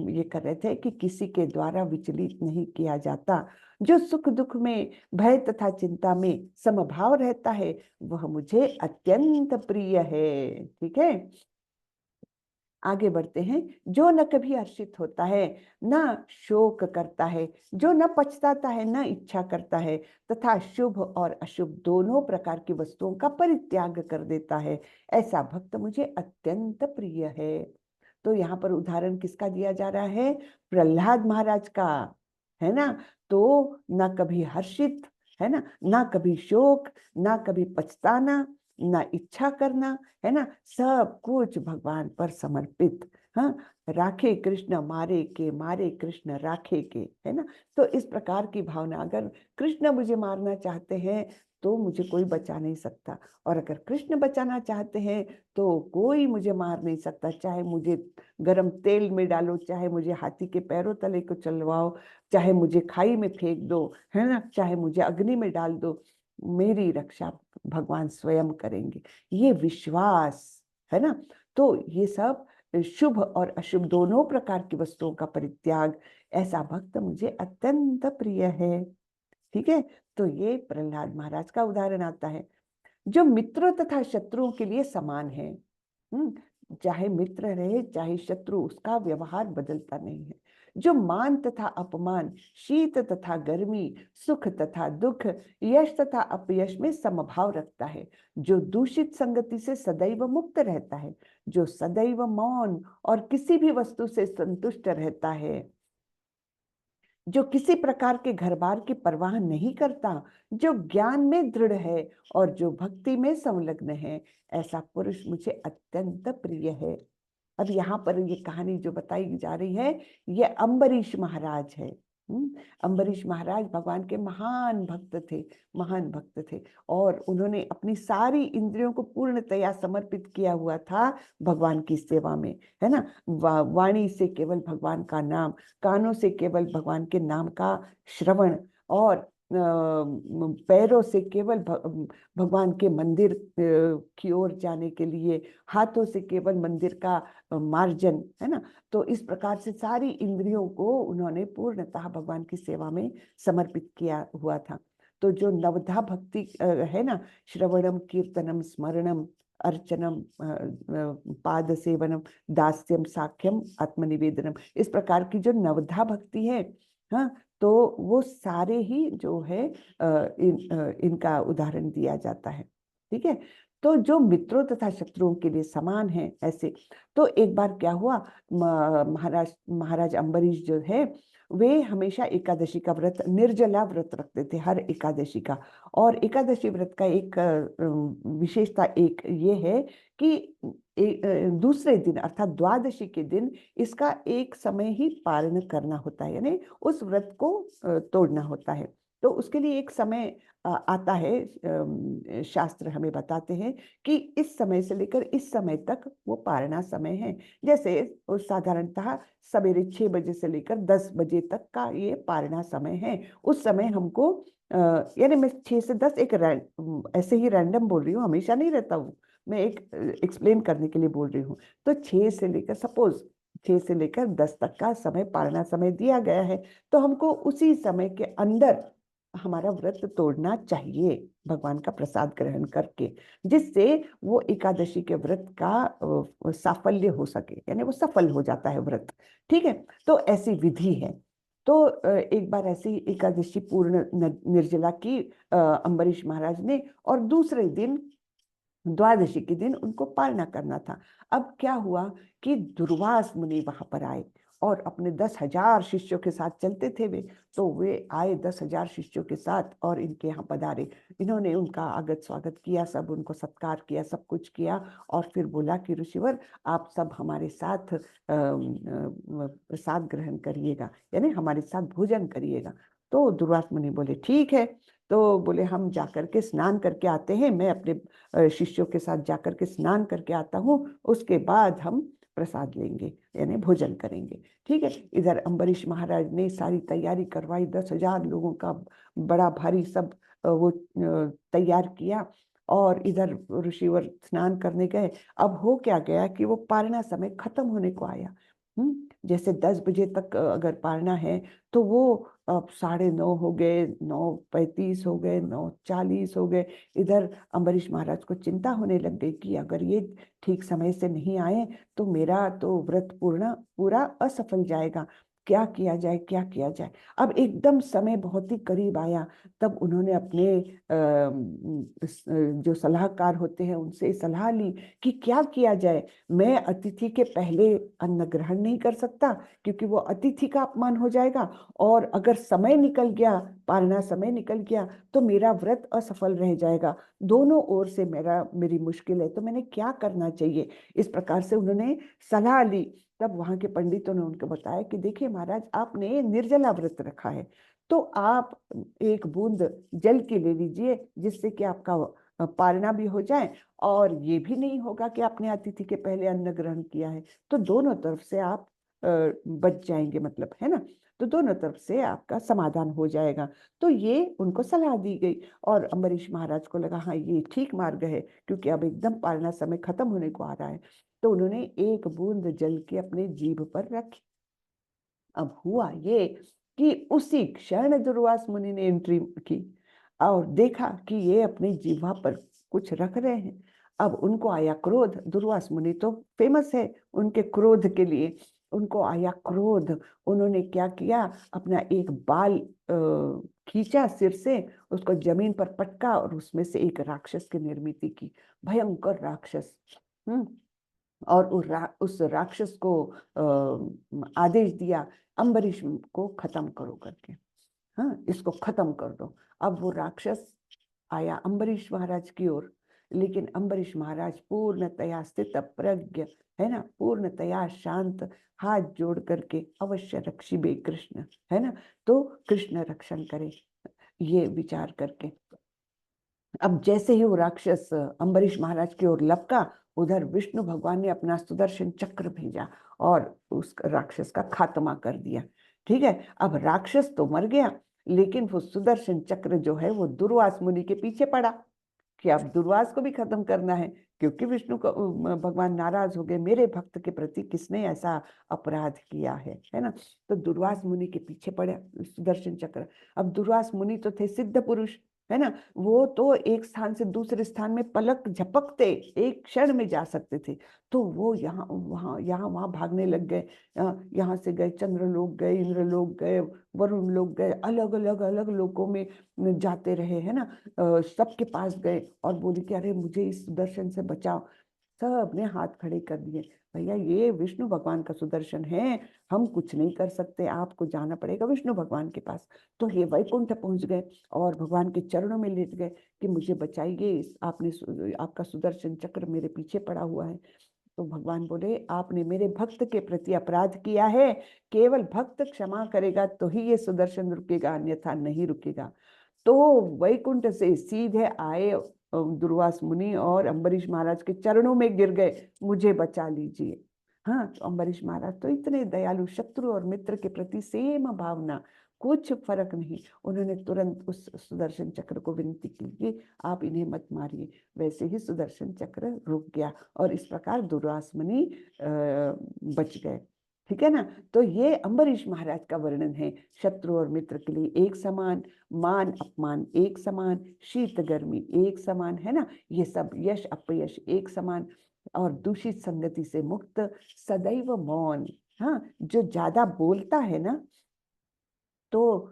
ये कर रहे थे कि किसी के द्वारा विचलित नहीं किया जाता। जो सुख दुख में, भय तथा चिंता में समभाव रहता है, वह मुझे अत्यंत प्रिय है। ठीक है, आगे बढ़ते हैं। जो न कभी हर्षित होता है, न शोक करता है, जो न पछताता है, न इच्छा करता है, तथा शुभ और अशुभ दोनों प्रकार की वस्तुओं का परित्याग कर देता है, ऐसा भक्त मुझे अत्यंत प्रिय है। तो यहाँ पर उदाहरण किसका दिया जा रहा है? प्रहलाद महाराज का, है ना। तो ना कभी हर्षित, है ना, ना कभी शोक, ना कभी पछताना, ना इच्छा करना, है ना, सब कुछ भगवान पर समर्पित। हाँ, राखे कृष्ण मारे कृष्ण राखे के, है ना। तो इस प्रकार की भावना, अगर कृष्ण मुझे मारना चाहते हैं तो मुझे कोई बचा नहीं सकता, और अगर कृष्ण बचाना चाहते हैं तो कोई मुझे मार नहीं सकता। चाहे मुझे गरम तेल में डालो, चाहे मुझे हाथी के पैरों तले को चलवाओ, चाहे मुझे खाई में फेंक दो, है ना, चाहे मुझे अग्नि में डाल दो, मेरी रक्षा भगवान स्वयं करेंगे। ये विश्वास है ना। तो ये सब शुभ और अशुभ दोनों प्रकार की वस्तुओं का परित्याग, ऐसा भक्त मुझे अत्यंत प्रिय है। ठीक है, तो ये प्रहलाद महाराज का उदाहरण आता है, जो मित्रों तथा शत्रुओं के लिए समान है। चाहे मित्र रहे चाहे शत्रु, उसका व्यवहार बदलता नहीं है। जो मान तथा अपमान, शीत तथा गर्मी, सुख तथा दुख, यश तथा अपयश में समभाव रखता है। जो दूषित संगति से सदैव मुक्त रहता है। जो सदैव मौन और किसी भी वस्तु से संतुष्ट रहता है। जो किसी प्रकार के घर बार की परवाह नहीं करता। जो ज्ञान में दृढ़ है और जो भक्ति में संलग्न है, ऐसा पुरुष मुझे अत्यंत प्रिय है। अब यहाँ पर ये कहानी जो बताई जा रही है, ये अम्बरीश महाराज है। अम्बरीश महाराज भगवान के महान भक्त थे, महान भक्त थे, और उन्होंने अपनी सारी इंद्रियों को पूर्णतया समर्पित किया हुआ था भगवान की सेवा में, है ना। वाणी से केवल भगवान का नाम, कानों से केवल भगवान के नाम का श्रवण, और पैरों से केवल भगवान के मंदिर की ओर जाने के लिए, हाथों से केवल मंदिर का मार्जन, है ना। तो इस प्रकार से सारी इंद्रियों को उन्होंने पूर्णतः भगवान की सेवा में समर्पित किया हुआ था। तो जो नवधा भक्ति है ना, श्रवणम कीर्तनम स्मरणम अर्चनम पाद सेवनम दास्यम साख्यम आत्मनिवेदनम, इस प्रकार की जो नवधा भक्ति है, हाँ, तो वो सारे ही जो है इनका उदाहरण दिया जाता है। ठीक है, तो जो मित्रों तथा शत्रुओं के लिए समान है ऐसे। तो एक बार क्या हुआ, महाराज अम्बरीश जो है, वे हमेशा एकादशी का व्रत, निर्जला व्रत रखते थे हर एकादशी का। और एकादशी व्रत का एक विशेषता एक ये है कि दूसरे दिन अर्थात द्वादशी के दिन इसका एक समय ही पारण करना होता है, यानी उस व्रत को तोड़ना होता है। तो उसके लिए एक समय आता है, शास्त्र हमें बताते हैं कि इस समय से लेकर इस समय तक वो पारणा समय है। जैसे साधारणतः सवेरे 6 बजे से लेकर 10 बजे तक का ये पारणा समय है। उस समय हमको यानी मैं 6 से 10 एक ऐसे ही रैंडम बोल रही हूँ, हमेशा नहीं रहता हूँ, मैं एक एक्सप्लेन करने के लिए बोल रही हूँ। तो 6 से लेकर सपोज 6 से लेकर 10 तक का समय पारणा समय दिया गया है, तो हमको उसी समय के अंदर हमारा व्रत तोड़ना चाहिए भगवान का प्रसाद ग्रहण करके, जिससे वो एकादशी के व्रत का साफल्य हो सके, यानी वो सफल हो जाता है व्रत। ठीक है, तो ऐसी विधि है। तो एक बार ऐसी एकादशी पूर्ण निर्जला की अम्बरीश महाराज ने, और दूसरे दिन द्वादशी के दिन उनको पालना करना था। अब क्या हुआ कि दुर्वास मुनि वहां पर आए, और अपने 10,000 शिष्यों के साथ चलते थे वे। तो वे आए 10,000 शिष्यों के साथ और इनके यहाँ पधारे। इन्होंने उनका आगत स्वागत किया, सब उनको सत्कार किया, सब कुछ किया, और फिर बोला कि ऋषिवर आप सब हमारे साथ प्रसाद ग्रहण करिएगा, यानी हमारे साथ भोजन करिएगा। तो दुर्वास मुनि बोले ठीक है। तो बोले हम जाकर के स्नान करके आते हैं, मैं अपने शिष्यों के साथ जाकर के स्नान करके आता हूँ, उसके बाद हम प्रसाद लेंगे, यानी भोजन करेंगे। ठीक है, इधर अम्बरीश महाराज ने सारी तैयारी करवाई, 10,000 लोगों का बड़ा भारी सब वो तैयार किया, और इधर ऋषिवर स्नान करने गए। अब हो क्या गया कि वो पारणा समय खत्म होने को आया। जैसे 10 बजे तक अगर पारणा है, तो वो अब 9:30 हो गए, 9:35 हो गए, 9:40 हो गए। इधर अम्बरीश महाराज को चिंता होने लग गई कि अगर ये ठीक समय से नहीं आए तो मेरा तो व्रत पूरा असफल जाएगा। क्या किया जाए, क्या किया जाए। अब एकदम समय बहुत ही करीब आया, तब उन्होंने अपने जो सलाहकार होते हैं उनसे सलाह ली कि क्या किया जाए। मैं अतिथि के पहले अन्न ग्रहण नहीं कर सकता, क्योंकि वो अतिथि का अपमान हो जाएगा, और अगर समय निकल गया पारना समय निकल गया तो मेरा व्रत असफल रह जाएगा, दोनों ओर से मेरी मुश्किल है, तो मैंने क्या करना चाहिए। इस प्रकार से उन्होंने सलाह ली। तब वहां के पंडितों ने उनको बताया कि देखिए महाराज, आपने निर्जला व्रत रखा है, तो आप एक बूंद जल की ले लीजिए, जिससे कि आपका पारना भी हो जाए और ये भी नहीं होगा कि आपने अतिथि के पहले अन्न ग्रहण किया है। तो दोनों तरफ से आप बच जाएंगे, मतलब, है ना। तो दोनों तरफ से आपका समाधान हो जाएगा। तो ये उनको सलाह दी गई और अम्बरीश महाराज को लगा हाँ ये ठीक मार्ग है, क्योंकि अब एकदम पालना समय खत्म होने को आ रहा है। तो उन्होंने एक बूंद जल के अपने जीभ पर रखी। अब हुआ ये कि उसी क्षण दुर्वास मुनि ने एंट्री की और देखा कि ये अपनी जीवा पर कुछ रख रहे हैं। अब उनको आया क्रोध। दुर्वास मुनि तो फेमस है उनके क्रोध के लिए। उनको आया क्रोध। उन्होंने क्या किया, अपना एक बाल खींचा सिर से, उसको जमीन पर पटका और उसमें से एक राक्षस की निर्मित की, भयंकर राक्षस। और उस राक्षस को आदेश दिया, अम्बरीश को खत्म करो करके, हाँ इसको खत्म कर दो। अब वो राक्षस आया अम्बरीश महाराज की ओर, लेकिन अम्बरीश महाराज पूर्णतया स्थित प्रज्ञ, है ना, पूर्णतया शांत, हाथ जोड़ करके अवश्य रक्षिबे कृष्ण, है ना, तो कृष्ण रक्षण करे, ये विचार करके। अब जैसे ही वो राक्षस अम्बरीश महाराज की ओर लपका, उधर विष्णु भगवान ने अपना सुदर्शन चक्र भेजा और उस राक्षस का खात्मा कर दिया। ठीक है, अब राक्षस तो मर गया, लेकिन वो सुदर्शन चक्र जो है वो दुर्वास मुनि के पीछे पड़ा कि अब दुर्वास को भी खत्म करना है, क्योंकि विष्णु को भगवान नाराज हो गए, मेरे भक्त के प्रति किसने ऐसा अपराध किया है ना। तो दुर्वास मुनि के पीछे पड़े सुदर्शन चक्र। अब दुर्वास मुनि तो थे सिद्ध पुरुष, है ना, वो तो एक स्थान से दूसरे स्थान में पलक झपकते एक क्षण में जा सकते थे। तो वो यहाँ वहां भागने लग गए। यहाँ से गए, चंद्रलोक गए, इंद्रलोक गए, वरुण लोक गए, अलग अलग लोकों में जाते रहे, है ना। सबके पास गए और बोले कि अरे मुझे इस सुदर्शन से बचाओ। सब ने हाथ खड़े कर दिए, भैया ये विष्णु भगवान का सुदर्शन है, हम कुछ नहीं कर सकते, आपको जाना पड़ेगा विष्णु भगवान के पास। तो ये वैकुंठ पहुंच गए और भगवान के चरणों में लेट गए कि मुझे बचाइए, आपका सुदर्शन चक्र मेरे पीछे पड़ा हुआ है। तो भगवान बोले, आपने मेरे भक्त के प्रति अपराध किया है, केवल भक्त क्षमा करेगा तो ही ये सुदर्शन रुकेगा, अन्यथा नहीं रुकेगा। तो वैकुंठ से सीधे आए दुर्वास मुनि और अम्बरीश महाराज के चरणों में गिर गए, मुझे बचा लीजिए। हाँ, तो अम्बरीश महाराज तो इतने दयालु, शत्रु और मित्र के प्रति सेम भावना, कुछ फर्क नहीं। उन्होंने तुरंत उस सुदर्शन चक्र को विनती की कि आप इन्हें मत मारिए। वैसे ही सुदर्शन चक्र रुक गया और इस प्रकार दुर्वास मुनि बच गए। ठीक है ना। तो ये अम्बरीश महाराज का वर्णन है। शत्रु और मित्र के लिए एक समान, मान अपमान एक समान, शीत गर्मी एक समान, है ना, ये सब यश अपयश एक समान, और दूषित संगति से मुक्त, सदैव मौन। हाँ, जो ज्यादा बोलता है ना, तो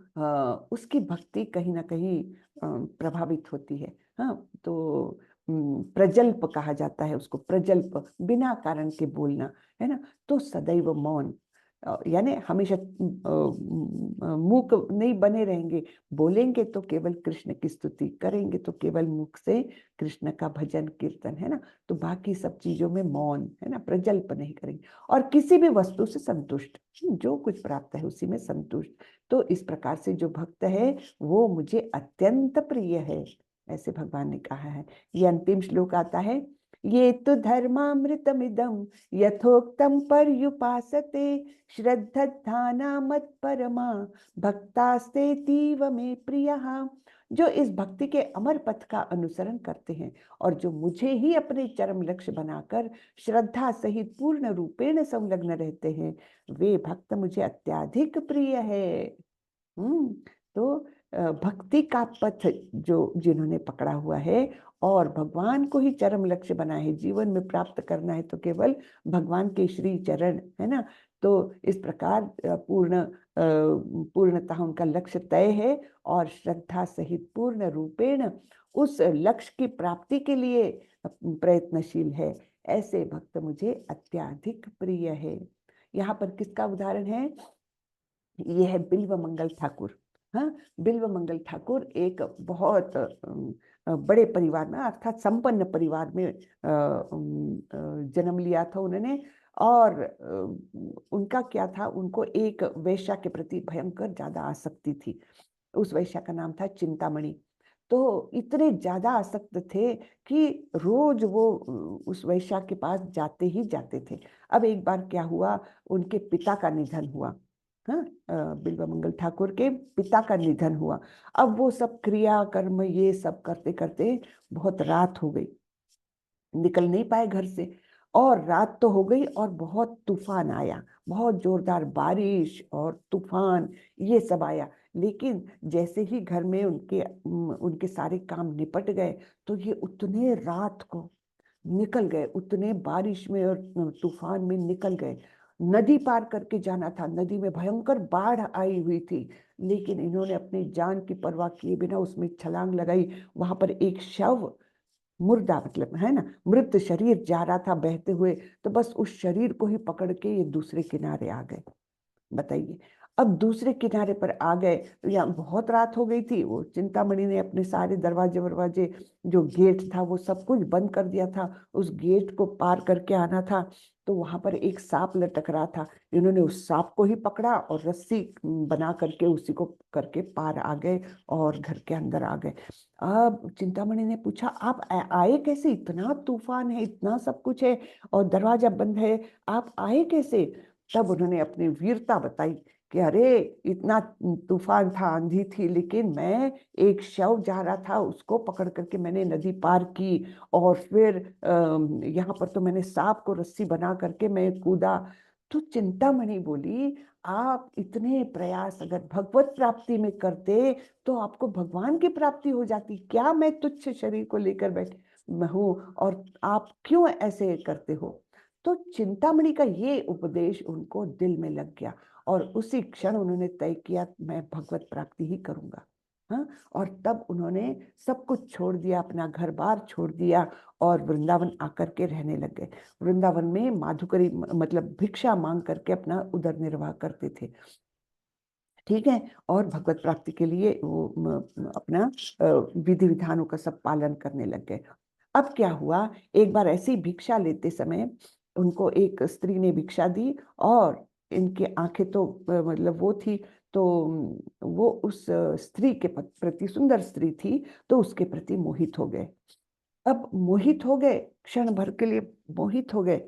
उसकी भक्ति कहीं ना कहीं प्रभावित होती है। हाँ, तो प्रजल्प कहा जाता है उसको, प्रजल्प, बिना कारण के बोलना, है ना। तो सदैव मौन, यानी हमेशा मूक नहीं बने रहेंगे, बोलेंगे तो केवल कृष्ण की स्तुति, करेंगे तो केवल मुख से कृष्ण का भजन कीर्तन, है ना। तो बाकी सब चीजों में मौन, है ना, प्रजल्प नहीं करेंगे, और किसी भी वस्तु से संतुष्ट, जो कुछ प्राप्त है उसी में संतुष्ट। तो इस प्रकार से जो भक्त है वो मुझे अत्यंत प्रिय है, ऐसे भगवान ने कहा है। ये अंतिम श्लोक आता है, ये तो धर्मामृतमिदं यथोक्तम पर्युपासते, श्रद्धाना मत परमा भक्तास्ते तीव में प्रियः। जो इस भक्ति के अमर पथ का अनुसरण करते हैं और जो मुझे ही अपने चरम लक्ष्य बनाकर श्रद्धा सहित पूर्ण रूपेण संलग्न रहते हैं, वे भक्त मुझे अत्याधिक प्रिय है। तो भक्ति का पथ जो जिन्होंने पकड़ा हुआ है और भगवान को ही चरम लक्ष्य बना है, जीवन में प्राप्त करना है तो केवल भगवान के श्री चरण, है ना। तो इस प्रकार पूर्णतः उनका लक्ष्य तय है और श्रद्धा सहित पूर्ण रूपेण उस लक्ष्य की प्राप्ति के लिए प्रयत्नशील है, ऐसे भक्त मुझे अत्याधिक प्रिय है। यहाँ पर किसका उदाहरण है? यह है बिल्व मंगल ठाकुर। हाँ, बिल्व मंगल ठाकुर एक बहुत बड़े परिवार में अर्थात संपन्न परिवार में जन्म लिया था उन्होंने। और उनका क्या था, उनको एक वेश्या के प्रति भयंकर ज्यादा आसक्ति थी। उस वेश्या का नाम था चिंतामणि। तो इतने ज्यादा आसक्त थे कि रोज वो उस वेश्या के पास जाते ही जाते थे। अब एक बार क्या हुआ, उनके पिता का निधन हुआ। हाँ, बिल्व मंगल ठाकुर के पिता का निधन हुआ। अब वो सब क्रिया कर्म ये सब करते करते बहुत रात हो गई, निकल नहीं पाए घर से। और रात तो हो गई और बहुत तूफान आया, बहुत जोरदार बारिश और तूफान ये सब आया। लेकिन जैसे ही घर में उनके सारे काम निपट गए, तो ये उतने रात को निकल गए, उतने बारिश में और तूफान में निकल गए। नदी पार करके जाना था, नदी में भयंकर बाढ़ आई हुई थी, लेकिन इन्होंने अपनी जान की परवाह किए बिना उसमें छलांग लगाई। वहां पर एक शव, मुर्दा मतलब है ना, मृत शरीर जा रहा था बहते हुए, तो बस उस शरीर को ही पकड़ के ये दूसरे किनारे आ गए। बताइए, अब दूसरे किनारे पर आ गए तो यहाँ बहुत रात हो गई थी। वो चिंतामणि ने अपने सारे दरवाजे वरवाजे, जो गेट था वो सब कुछ बंद कर दिया था। उस गेट को पार करके आना था, तो वहां पर एक सांप लटक रहा था। इन्होंने उस सांप को ही पकड़ा और रस्सी बना करके उसी को करके पार आ गए और घर के अंदर आ गए। अब चिंतामणि ने पूछा, आप आए कैसे? इतना तूफान है, इतना सब कुछ है और दरवाजा बंद है, आप आए कैसे? तब उन्होंने अपनी वीरता बताई कि अरे, इतना तूफान था, आंधी थी, लेकिन मैं एक शव जा रहा था, उसको पकड़ करके मैंने नदी पार की। और फिर यहाँ पर तो मैंने सांप को रस्सी बना करके मैं कूदा। तो चिंतामणि बोली, आप इतने प्रयास अगर भगवत प्राप्ति में करते तो आपको भगवान की प्राप्ति हो जाती। क्या मैं तुच्छ शरीर को लेकर बैठ हूँ और आप क्यों ऐसे करते हो? तो चिंतामणि का ये उपदेश उनको दिल में लग गया और उसी क्षण उन्होंने तय किया, मैं भगवत प्राप्ति ही करूंगा। हाँ, और तब उन्होंने सब कुछ छोड़ दिया, अपना घर बार छोड़ दिया और वृंदावन आकर के रहने लग गए। वृंदावन में माधुकरी मतलब भिक्षा मांग करके अपना उदर निर्वाह करते थे। ठीक है, और भगवत प्राप्ति के लिए वो अपना विधि विधानों का सब पालन करने लग गए। अब क्या हुआ, एक बार ऐसी भिक्षा लेते समय उनको एक स्त्री ने भिक्षा दी और इनकी आंखें तो मतलब वो थी, तो वो उस स्त्री के प्रति, सुंदर स्त्री थी, तो उसके प्रति मोहित हो गए। अब मोहित हो गए, क्षण भर के लिए मोहित हो गए,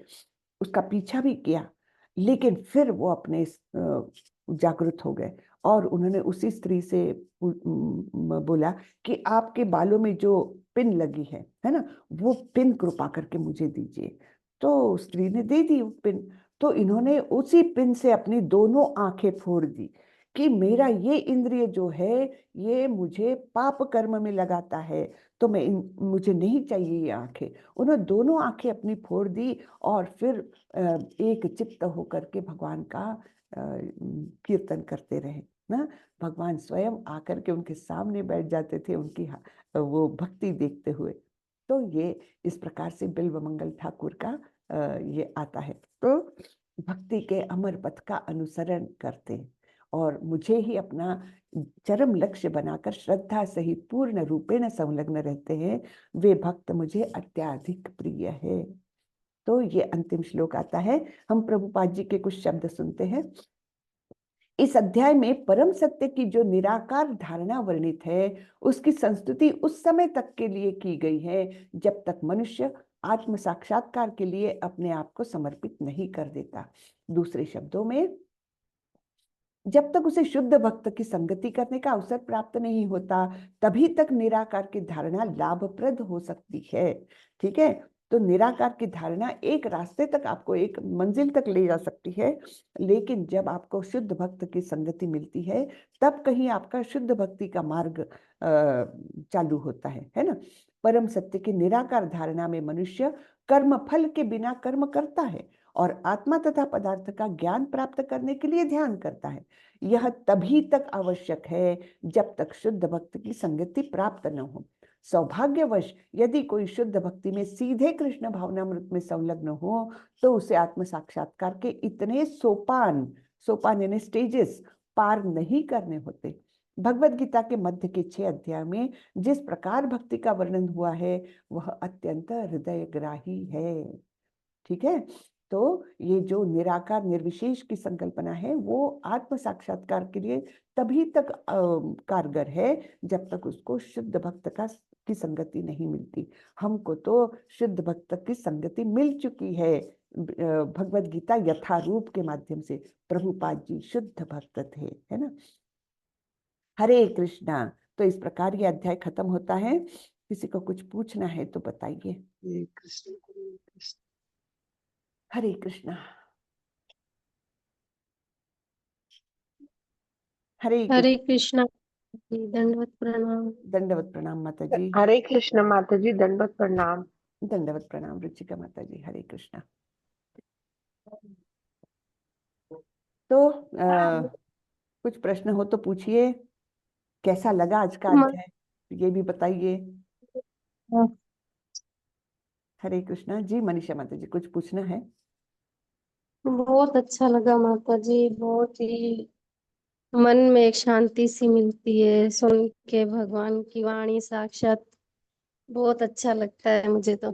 उसका पीछा भी किया, लेकिन फिर वो अपने जागृत हो गए और उन्होंने उसी स्त्री से बोला कि आपके बालों में जो पिन लगी है ना, वो पिन कृपा करके मुझे दीजिए। तो स्त्री ने दे दी वो पिन। तो इन्होंने उसी पिन से अपनी दोनों आंखें फोड़ दी कि मेरा ये इंद्रिय जो है ये मुझे पाप कर्म में लगाता है, तो मुझे नहीं चाहिए ये आंखें। उन्होंने दोनों आंखें अपनी फोड़ दी और फिर एक चित्त होकर के भगवान का कीर्तन करते रहे ना। भगवान स्वयं आकर के उनके सामने बैठ जाते थे, उनकी वो भक्ति देखते हुए। तो ये इस प्रकार से बिल्व मंगल ठाकुर का ये आता है। तो भक्ति के अमर पथ का अनुसरण करते और मुझे ही अपना चरम लक्ष्य बनाकर श्रद्धा सहित पूर्ण रूपेण संलग्न रहते हैं, वे भक्त मुझे अत्याधिक प्रिय है। तो ये अंतिम श्लोक आता है। हम प्रभुपाद जी के कुछ शब्द सुनते हैं। इस अध्याय में परम सत्य की जो निराकार धारणा वर्णित है, उसकी संस्तुति उस समय तक के लिए की गई है जब तक मनुष्य आत्म साक्षात्कार के लिए अपने आप को समर्पित नहीं कर देता। दूसरे शब्दों में, जब तक उसे शुद्ध भक्त की संगति करने का अवसर प्राप्त नहीं होता, तभी तक निराकार की धारणा लाभप्रद हो सकती है। ठीक है, तो निराकार की धारणा एक रास्ते तक, आपको एक मंजिल तक ले जा सकती है, लेकिन जब आपको शुद्ध भक्त की संगति मिलती है, तब कहीं आपका शुद्ध भक्ति का मार्ग चालू होता है ना। परम सत्य की निराकार धारणा में मनुष्य कर्म फल के बिना कर्म करता है और आत्मा तथा पदार्थ का ज्ञान प्राप्त करने के लिए ध्यान करता है। यह तभी तक आवश्यक है जब तक शुद्ध भक्त की संगति प्राप्त न हो। सौभाग्यवश यदि कोई शुद्ध भक्ति में सीधे कृष्ण भावनामृत में संलग्न हो, तो उसे आत्म साक्षात्कार के इतने सोपान, सोपान यानी स्टेजेस पार नहीं करने होते। भगवत गीता के मध्य के 6 अध्याय में जिस प्रकार भक्ति का वर्णन हुआ है वह अत्यंत हृदयग्राही है। ठीक है, तो ये जो निराकार निर्विशेष की संकल्पना है वो आत्म साक्षात्कार के लिए तभी तक कारगर है जब तक उसको शुद्ध भक्त की संगति नहीं मिलती। हमको तो शुद्ध भक्त की संगति मिल चुकी है भगवत गीता यथारूप के माध्यम से। प्रभुपाद जी शुद्ध भक्त थे, है ना। हरे कृष्णा। तो इस प्रकार ये अध्याय खत्म होता है। किसी को कुछ पूछना है तो बताइए। हरे कृष्णा।
हरे कृष्णा। दंडवत प्रणाम।
दंडवत प्रणाम माता जी।
हरे कृष्ण माता जी, दंडवत प्रणाम।
दंडवत प्रणाम रुचिका माता जी। हरे कृष्णा। तो कुछ प्रश्न हो तो पूछिए। कैसा लगा आज का अध्याय ये भी बताइए। हरे कृष्णा जी। मनीषा माता जी कुछ पूछना है?
बहुत अच्छा लगा माता जी, बहुत ही मन में एक शांति सी मिलती है सुन के भगवान की वाणी साक्षात। बहुत अच्छा लगता है मुझे तो।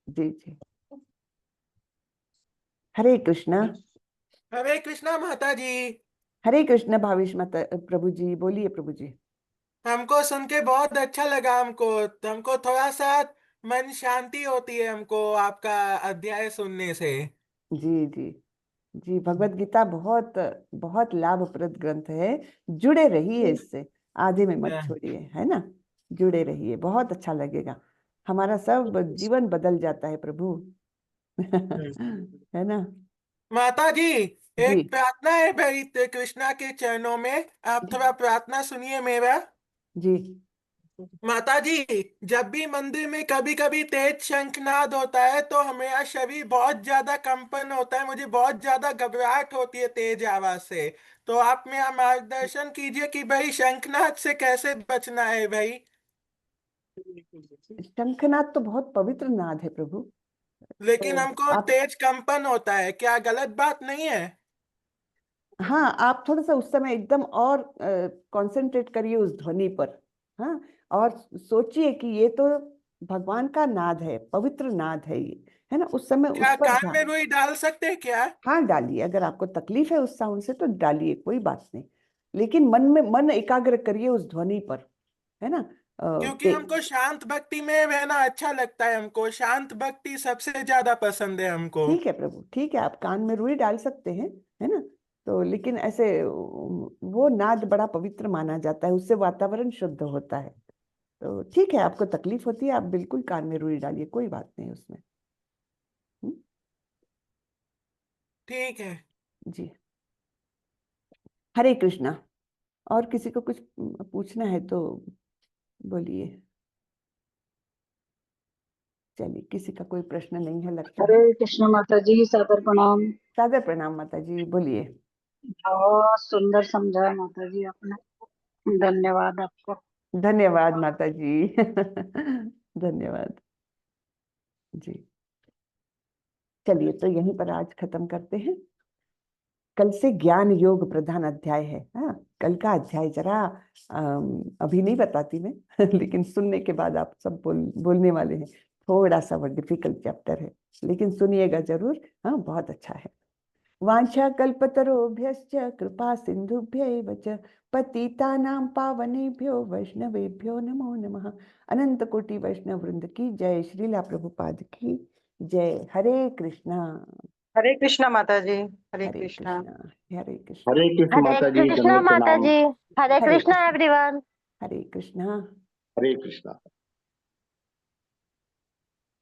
जी जी। हरे कृष्णा।
हरे कृष्णा माता जी।
हरे कृष्ण भावेश माता प्रभु जी बोलिए प्रभु जी।
हमको सुन के बहुत अच्छा लगा। हमको थोड़ा सा मन शांति होती है हमको आपका अध्याय सुनने से।
जी जी जी। भगवत गीता बहुत बहुत लाभप्रद ग्रंथ है। जुड़े रहिए इससे, आधे में मत छोड़िए, है ना। जुड़े रहिए, बहुत अच्छा लगेगा। हमारा सब जीवन बदल जाता है प्रभु। है ना।
माता जी,
जी
एक प्रार्थना है भाई कृष्णा के चरणों में। आप थोड़ा प्रार्थना सुनिए मेरा।
जी।
माता जी, जब भी मंदिर में कभी कभी तेज शंखनाद होता है तो मेरा शरीर बहुत ज्यादा कंपन होता है, मुझे बहुत ज्यादा घबराहट होती है तेज आवाज से। तो आप मेरा मार्गदर्शन कीजिए कि भाई शंखनाद से कैसे बचना है भाई।
शंखनाद तो बहुत पवित्र नाद है प्रभु।
लेकिन
तो
हमको
आप,
तेज कंपन होता है, क्या गलत बात नहीं है?
हाँ आप थोड़ा सा उस समय एकदम और कंसंट्रेट करिए उस ध्वनि पर। हाँ, और सोचिए कि ये तो भगवान का नाद है, पवित्र नाद है ये, है ना। उस समय उस
क्या
पर
कान में
ध्यान।
रुई डाल सकते हैं क्या?
हाँ डालिए, अगर आपको तकलीफ है उस साउंड से तो डालिए, कोई बात नहीं। लेकिन मन में मन एकाग्र करिए उस ध्वनि पर, है ना।
क्योंकि हमको शांत भक्ति में रहना अच्छा लगता है, हमको शांत भक्ति सबसे ज्यादा पसंद है हमको।
ठीक है प्रभु, ठीक है, आप कान में रुई डाल सकते हैं, है ना। तो लेकिन ऐसे वो नाद बड़ा पवित्र माना जाता है, उससे वातावरण शुद्ध होता है। तो ठीक है, आपको तकलीफ होती है, आप बिल्कुल कान में रुई डालिए, कोई बात नहीं उसमें। हम्म,
ठीक है।
जी। हरे कृष्णा। और किसी को कुछ पूछना है तो बोलिए। चलिए, किसी का कोई प्रश्न नहीं है लगता है।
हरे कृष्ण माता जी, सादर प्रणाम।
सादर प्रणाम माता जी, बोलिए।
बहुत सुंदर समझाया माता जी आपने, धन्यवाद आपको।
धन्यवाद माता जी। धन्यवाद जी। चलिए, तो यहीं पर आज खत्म करते हैं। कल से ज्ञान योग प्रधान अध्याय है। हाँ, कल का अध्याय जरा अभी नहीं बताती मैं। लेकिन सुनने के बाद आप सब बोलने वाले हैं। थोड़ा सा वो डिफिकल्ट चैप्टर है, लेकिन सुनिएगा जरूर। हाँ, बहुत अच्छा है। वाञ्छा कल्पतरुभ्यश्च कृपा सिन्धुभ्यैव च पतितानां पावनेभ्यो वैष्णवेभ्यो नमो नमः। अनंत कोटि वैष्णव वृंद की जय। श्रीला प्रभुपाद की जय। हरे कृष्णा।
हरे कृष्ण माता जी। हरे
हरे
कृष्णा।
कृष्णा। हरे कृष्णा।
हरे कृष्ण
हरे
माता जी,
कृष्णा
दंडवत
माता
प्रणाम।
जी। हरे
हरे
कृष्णा
कृष्णा।
एवरीवन।
हरे कृष्णा।
हरे कृष्णा।